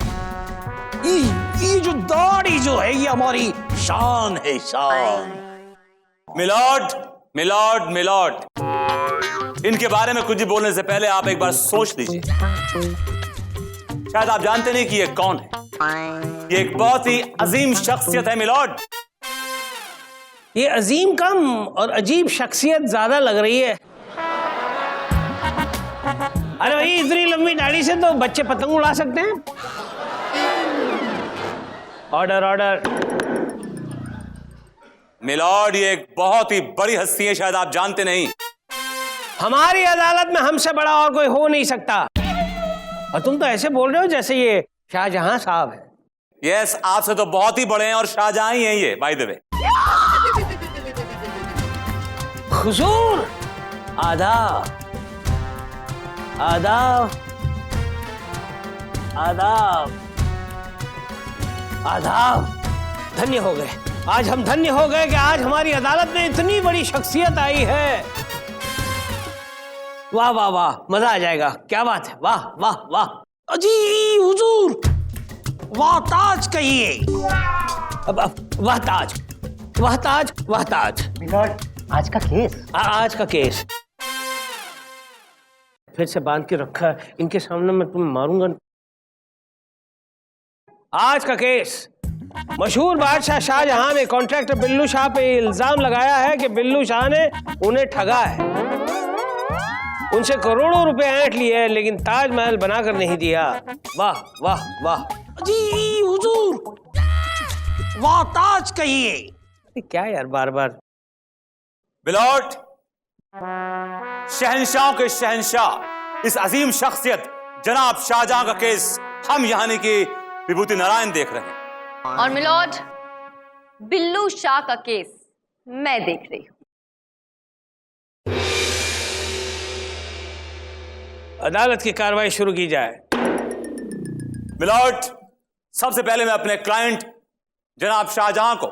ये जो दाढ़ी जो है ये हमारी शान है, शान। मिलॉर्ड, इनके बारे में कुछ भी बोलने से पहले आप एक बार सोच लीजिए। शायद आप जानते नहीं कि ये कौन है। ये एक बहुत ही अजीम शख्सियत है मिलॉर्ड। ये अजीम कम और अजीब शख्सियत ज्यादा लग रही है। अरे भाई इतनी लंबी दाढ़ी से तो बच्चे पतंग उड़ा सकते हैं। ऑर्डर। मिलॉर्ड, ये एक बहुत ही बड़ी हस्ती है, शायद आप जानते नहीं। हमारी अदालत में हमसे बड़ा और कोई हो नहीं सकता। और तुम तो ऐसे बोल रहे हो जैसे ये शाहजहां साहब है। यस, आपसे तो बहुत ही बड़े हैं और शाहजहां ही हैं ये, बाय द वे। हुजूर, आदाब। धन्य हो गए, आज हम धन्य हो गए कि आज हमारी अदालत में इतनी बड़ी शख्सियत आई है। वाह वाह वाह, मजा आ जाएगा। क्या बात है, वाह वाह वाह। अजी हुजूर, वाह ताज कहिए। अब वाह ताज। मिलॉर्ड, आज का केस फिर से बांध के रखा है इनके सामने, मैं तुम्हें मारूंगा। आज का केस, मशहूर बादशाह शाहजहां ने कॉन्ट्रैक्टर बिल्लू शाह पे इल्जाम लगाया है कि बिल्लू शाह ने उन्हें ठगा है, उनसे करोड़ों रुपए ऐंठ लिए हैं, लेकिन ताजमहल बनाकर नहीं दिया। वाह वाह वाह। जी हुजूर, वाह ताज कहिए। क्या यार बार बार। मिलॉर्ड, शहंशाहों के शहंशाह इस अजीम शख्सियत जनाब शाहजहां का केस हम यानी कि विभूति नारायण देख रहे हैं। और मिलॉर्ड, बिल्लू शाह का केस मैं देख रही हूं। अदालत की कार्रवाई शुरू की जाए। मिलॉर्ड, सबसे पहले मैं अपने क्लाइंट जनाब शाहजहां को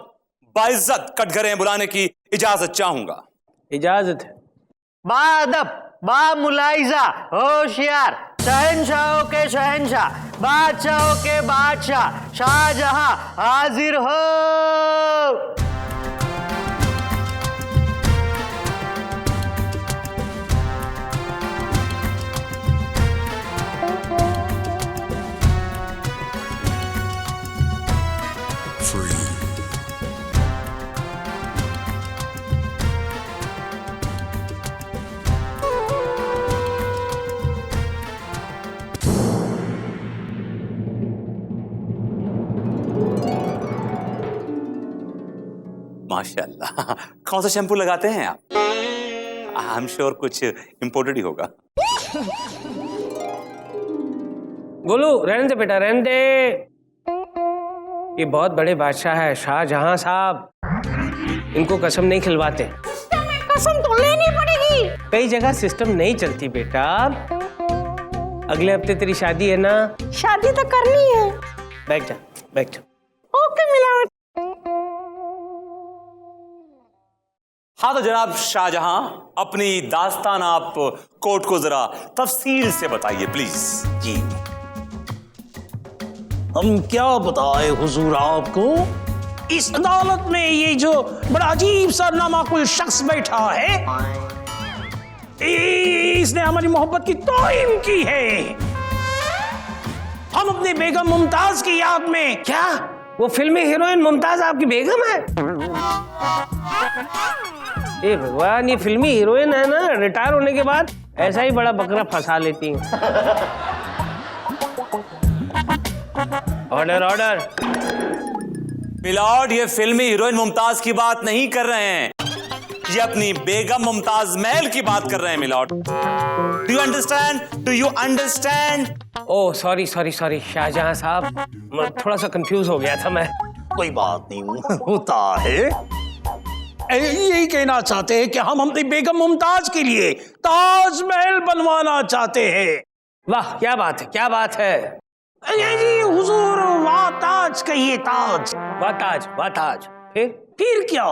बाइज्जत कटघरे बुलाने की इजाजत चाहूंगा। इजाजत है। बादब, बा मुलाइजा, होशियार, शहंशाहों के शहंशाह, बादशाहों के बादशाह, शाहजहां हाजिर हो। माशाल्लाह, कौन सा शैम्पू लगाते हैं आप? आई एम श्योर कुछ इंपोर्टेड ही होगा। गोलू रहने दे बेटा, रहने दे। ये बहुत बड़े बादशाह है शाहजहां साहब, इनको कसम नहीं खिलवाते। कसम तो लेनी पड़ेगी। कई जगह सिस्टम नहीं चलती बेटा। अगले हफ्ते तेरी शादी है ना? शादी तो करनी है। बैठ जा, बैठ जा। ओके मिलावट। हाँ तो जनाब शाहजहां, अपनी दास्तान आप कोर्ट को जरा तफसील से बताइए प्लीज। जी, हम क्या बताए हुजूर आपको। इस अदालत में ये जो बड़ा अजीब सा नामाकुल शख्स बैठा है, इसने हमारी मोहब्बत की तौहीन की है। हम अपनी बेगम मुमताज की याद में। क्या वो फिल्मी हीरोइन मुमताज आपकी बेगम है? ए भगवान, ये फिल्मी हीरोइन है ना, रिटायर होने के बाद ऐसा ही बड़ा बकरा फंसा लेती हैं। Order order. मिलॉर्ड, ये फिल्मी हीरोइन मुमताज की बात नहीं कर रहे हैं, ये अपनी बेगम मुमताज महल की बात कर रहे हैं milord. Do you understand? Do you understand? Oh sorry sorry sorry Shah Jahan साहब, थोड़ा सा कंफ्यूज हो गया था मैं। कोई बात नहीं, होता है। यही कहना चाहते हैं कि हम अपनी बेगम मुमताज के लिए ताजमहल बनवाना चाहते हैं। वाह क्या बात है, क्या बात है। जी हुजूर, वाह ताज कहिए, ताज। वाह ताज, वाह ताज। फिर क्या,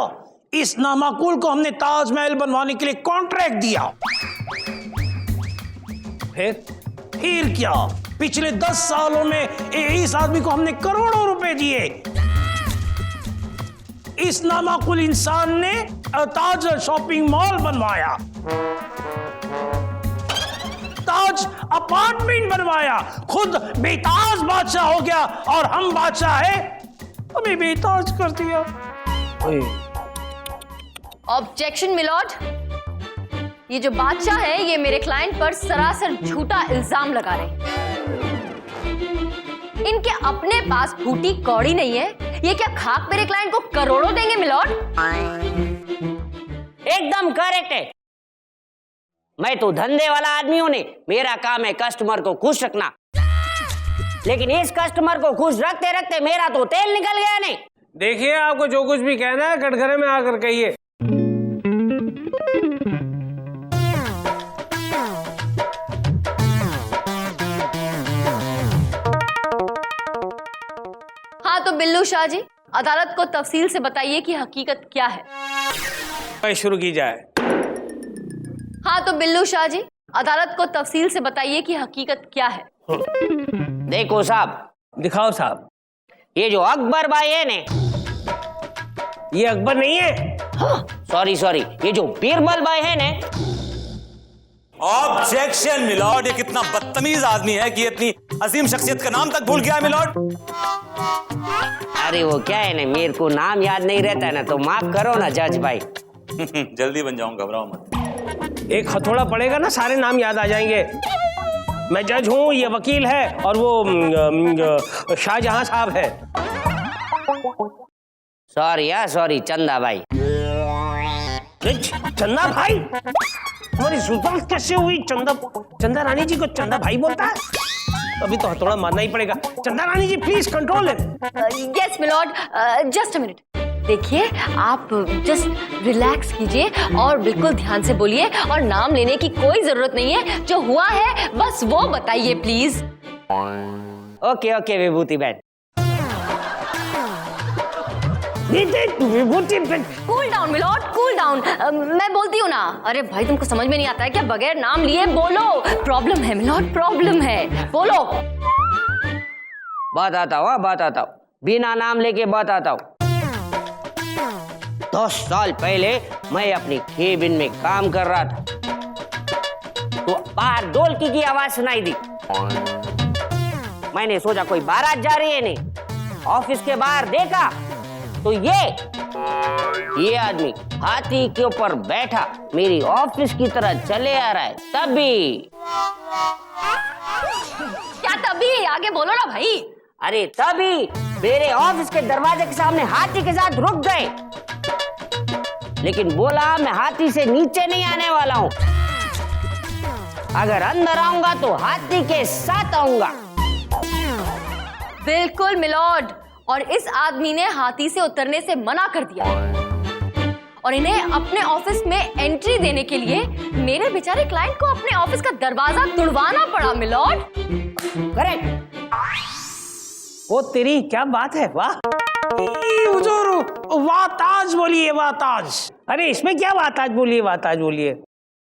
इस नामाकुल को हमने ताजमहल बनवाने के लिए कॉन्ट्रैक्ट दिया। फिर क्या, पिछले 10 सालों में इस आदमी को हमने करोड़ों रुपए दिए। इस नामाकुल इंसान ने ताज शॉपिंग मॉल बनवाया, ताज अपार्टमेंट बनवाया, खुद बेताज बादशाह हो गया, और हम बादशाह है, हमें बेताज कर दिया। ऑब्जेक्शन मिलॉर्ड, ये जो बादशाह है ये मेरे क्लाइंट पर सरासर झूठा इल्जाम लगा रहे हैं। इनके अपने पास फूटी कौड़ी नहीं है, ये क्या खाक मेरे क्लाइंट को करोड़ों देंगे मिलॉर्ड? एकदम करेक्ट है। मैं तो धंधे वाला आदमी हूं, ने मेरा काम है कस्टमर को खुश रखना, लेकिन इस कस्टमर को खुश रखते रखते मेरा तो तेल निकल गया। नहीं देखिए, आपको जो कुछ भी कहना है कटघरे में आकर कहिए। हाँ तो बिल्लू शाह जी, अदालत को तफसील से बताइए कि हकीकत क्या है। शुरू की जाए। हाँ तो बिल्लू शाह जी, अदालत को तफसील से बताइए कि हकीकत क्या है। देखो साहब, दिखाओ साहब। ये जो अकबर भाई है ने, ये अकबर नहीं है। सॉरी सॉरी, ये जो बीरबल भाई है ने। ऑब्जेक्शन मिलॉर्ड, ये कितना बदतमीज आदमी है कि इतनी अजीम शख्सियत का नाम तक भूल गया है मिलॉर्ड। अरे वो क्या है ना, मेरे को नाम याद नहीं रहता है ना, तो माफ करो ना जज भाई। जल्दी बन जाऊं, घबराओ मत। एक हथौड़ा पड़ेगा ना, सारे नाम याद आ जाएंगे। मैं जज हूँ, ये वकील है, और वो शाहजहां साहब है। सॉरी यार, सॉरी चंदा भाई। चंदा भाई? तुम्हारी जुबान कैसे हुई? चंदा रानी जी को चंदा भाई बोलता है? अभी तो हथौड़ा मारना ही पड़ेगा। Chanda Rani ji please control him. Yes milord, just a minute. देखिए, आप जस्ट रिलैक्स कीजिए और बिल्कुल ध्यान से बोलिए, और नाम लेने की कोई जरूरत नहीं है। जो हुआ है बस वो बताइए प्लीज। ओके ओके विभूति बहन। Vibhuti cool down milord, cool down. मैं बोलती हूँ ना। अरे भाई, तुमको समझ में नहीं आता है क्या? बगैर नाम लिए बोलो। प्रॉब्लम है मिलॉर्ड, प्रॉब्लम है, बोलो। बताता हूँ, बताता हूँ, बिना नाम लेके बताता हूँ। 10 साल पहले मैं अपनी केबिन में काम कर रहा था, तो बाहर ढोलकी की आवाज सुनाई दी। मैंने सोचा कोई बारात जा रही है। नहीं, ऑफिस के बाहर देखा तो ये आदमी हाथी के ऊपर बैठा मेरी ऑफिस की तरह चले आ रहा है। तभी क्या तभी? आगे बोलो ना भाई। अरे तभी मेरे ऑफिस के दरवाजे के सामने हाथी के साथ रुक गए, लेकिन बोला मैं हाथी से नीचे नहीं आने वाला हूं, अगर अंदर आऊंगा तो हाथी के साथ आऊंगा। बिल्कुल मिलॉर्ड, और इस आदमी ने हाथी से उतरने से मना कर दिया, और इन्हें अपने ऑफिस में एंट्री देने के लिए मेरे बेचारे क्लाइंट को अपने ऑफिस का दरवाजा तुड़वाना पड़ा मिलॉर्ड। करेक्ट। ओ तेरी क्या बात है, वाह। हुजूर, वाह ताज बोलिए, वाह ताज। अरे इसमें क्या वाह ताज बोलिए, वाह ताज बोलिए।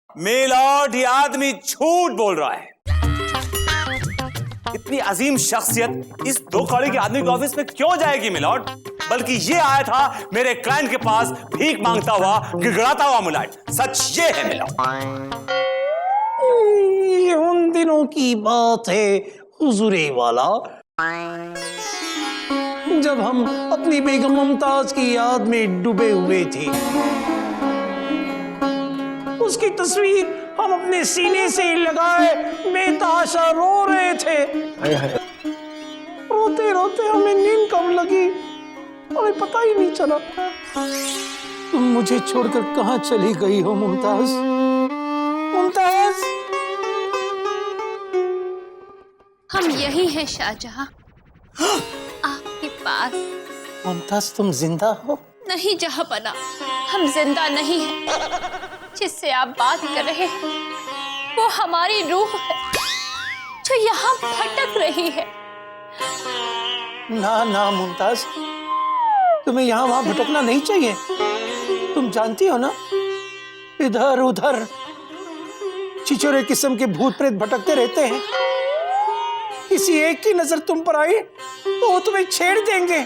मिलॉर्ड, ये आदमी झूठ बोल रहा है। इतनी अजीम शख्सियत इस दो कौड़ी के आदमी के ऑफिस में क्यों जाएगी मिलॉर्ड? बल्कि ये आया था मेरे क्लाइंट के पास भीख मांगता हुआ, गिड़गिड़ाता हुआ मिलॉर्ड। सच ये है मिलॉर्ड। ये उन दिनों की बात है हुजूरे वाला, जब हम अपनी बेगम मुमताज की याद में डूबे हुए थे। उसकी तस्वीर हम अपने सीने से लगाए बेतहाशा रो रहे थे। रोते रोते हमें नींद कब लगी हमें पता ही नहीं चला। तुम मुझे छोड़कर कहाँ चली गई हो मुमताज? मुमताज, हम यही हैं शाहजहां, आपके पास। मुमताज तुम जिंदा हो? नहीं जहांपना, हम जिंदा नहीं हैं। जिससे आप बात कर रहे हैं वो हमारी रूह है जो यहाँ भटक रही है। ना ना मुमताज, तुम्हें यहाँ वहां भटकना नहीं चाहिए। तुम जानती हो ना, इधर उधर छिछोरे किस्म के भूत प्रेत भटकते रहते हैं। किसी एक की नजर तुम पर आई तो वो तुम्हें छेड़ देंगे।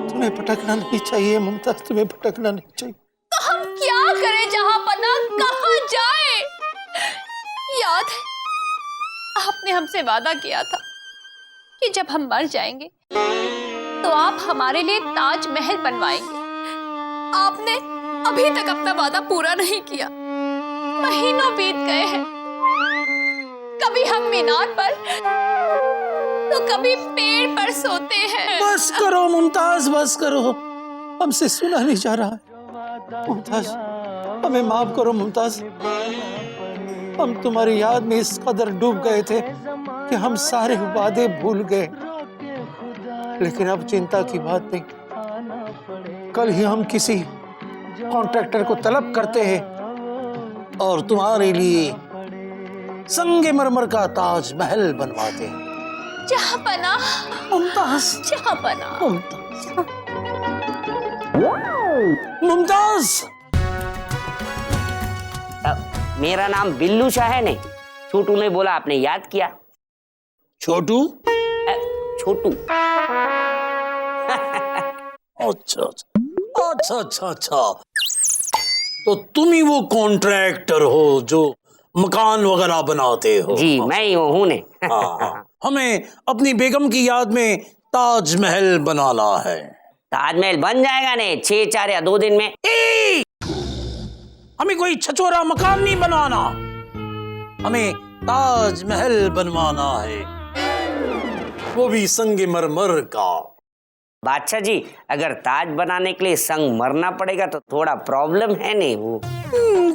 तुम्हें भटकना नहीं चाहिए मुमताज, तुम्हें भटकना नहीं चाहिए। तो हम क्या करें जहांपना, कहाँ जाए? याद है आपने हमसे वादा किया था कि जब हम मर जाएंगे तो आप हमारे लिए ताजमहल बनवाएंगे। आपने अभी तक अपना वादा पूरा नहीं किया। महीनों बीत गए हैं, कभी हम मीनार पर तो कभी पेड़ पर सोते हैं। बस करो मुमताज, बस करो, हमसे सुना नहीं जा रहा है। मुमताज, हमें माफ करो मुमताज, हम तुम्हारी याद में इस कदर डूब गए थे कि हम सारे वादे भूल गए। लेकिन अब चिंता की बात नहीं, कल ही हम किसी कॉन्ट्रैक्टर को तलब करते हैं और तुम्हारे लिए संगे मरमर का ताजमहल बनवाते हैं। जहांपना, मुमताज, जहांपना, मुमताज। मेरा नाम बिल्लू शाह है ने, छोटू ने बोला आपने याद किया। छोटू? छोटू। अच्छा अच्छा अच्छा अच्छा, तो तुम ही वो कॉन्ट्रैक्टर हो जो मकान वगैरह बनाते हो? जी मैं ही हूँ ने। हाँ, हमें अपनी बेगम की याद में ताजमहल बनाना है। ताजमहल बन जाएगा ने 6, 4 या 2 दिन में। हमें कोई छछोरा मकान नहीं बनवाना, हमें ताजमहल बनवाना है, वो भी संगमरमर का। बादशाह जी, अगर ताज बनाने के लिए संग मरना पड़ेगा तो थोड़ा प्रॉब्लम है नहीं। वो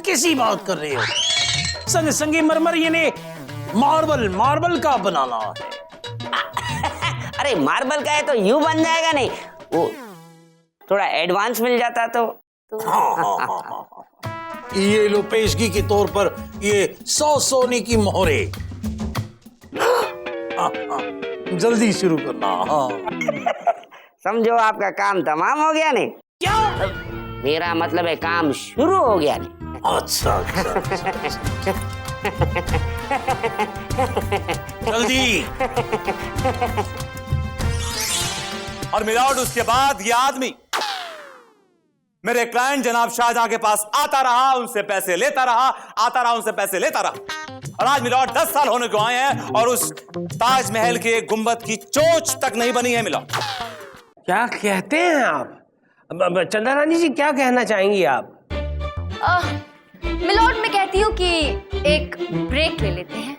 कैसी बात कर रहे हो? संगमरमर यानी मार्बल का बनाना है। अरे मार्बल का है तो यूं बन जाएगा नहीं, वो थोड़ा एडवांस मिल जाता तो। हाँ। ये लो पेशगी के तौर पर ये 100 सोने की मोहरे। जल्दी शुरू करना। हाँ। समझो आपका काम तमाम हो गया नहीं। क्या? मेरा मतलब है काम शुरू हो गया नहीं। अच्छा, जल्दी। और मिलॉर्ड, उसके बाद ये आदमी मेरे क्लाइंट जनाब शाहजहां के पास आता रहा, उनसे पैसे लेता रहा, आता रहा, उनसे पैसे लेता रहा। और आज मिलॉर्ड 10 साल होने को आए हैं और उस ताजमहल के गुंबद की चोंच तक नहीं बनी है मिलॉर्ड। क्या कहते हैं आप? चंदा रानी जी, क्या कहना चाहेंगी आप? मिलॉर्ड, मैं कहती हूँ कि एक ब्रेक ले लेते हैं।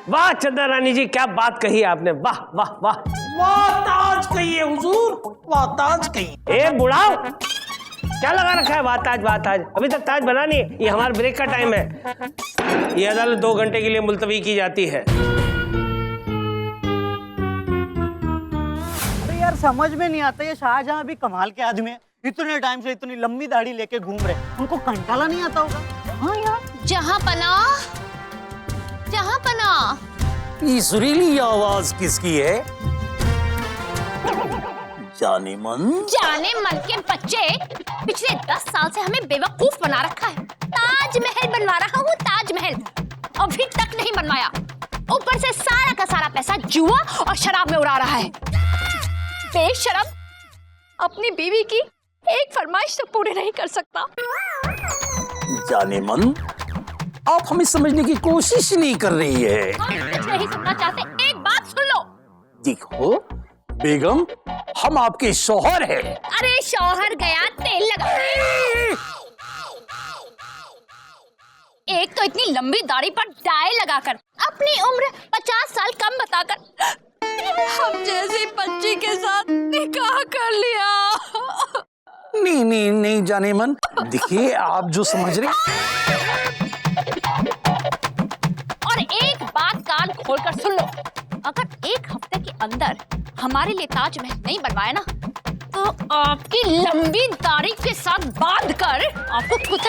वाह चंदा रानी जी, क्या बात कही आपने, वाह वाह वाह। वाह ताज कहिए हुजूर, वाह ताज कहिए। ए बुढ़ाओ, क्या लगा रखा है वाह ताज? अभी तक ताज बना नहीं है। ये हमारा ब्रेक का टाइम है। ये अदालत 2 घंटे के लिए मुलतवी की जाती है। अरे यार, समझ में नहीं आता, ये शाहजहां भी कमाल के आदमी है। इतने टाइम से इतनी लंबी दाढ़ी लेके घूम रहे, उनको कंटाला नहीं आता होगा? हाँ यार। जहांपना, ये सुरीली आवाज किसकी है? जाने मन के बच्चे, पिछले 10 साल से हमें बेवकूफ बना रखा है। ताजमहल बनवा रहा हूँ, ताजमहल अभी तक नहीं बनवाया। जुआ और शराब में उड़ा रहा है। बेशरम, अपनी बीवी की एक फरमाइश तो पूरी नहीं कर सकता। जाने मन, आप हमें समझने की कोशिश नहीं कर रही है। कुछ नहीं सुनना चाहते, एक बात सुन लो। देखो बेगम, हम आपके शौहर हैं। अरे शौहर गया तेल लगा। एक तो इतनी लंबी दाढ़ी पर डाई लगाकर, अपनी उम्र 50 साल कम बताकर हम जैसी बच्ची के साथ निकाह कर लिया। नहीं नहीं नहीं जाने मन, देखिए आप जो समझ रहे। और एक बात कान खोलकर सुन लो, अगर एक हफ्ते के अंदर हमारे लिए ताजमहल नहीं बनवाया ना, तो आपकी लंबी दाढ़ी के साथ बांध कर आपको खुद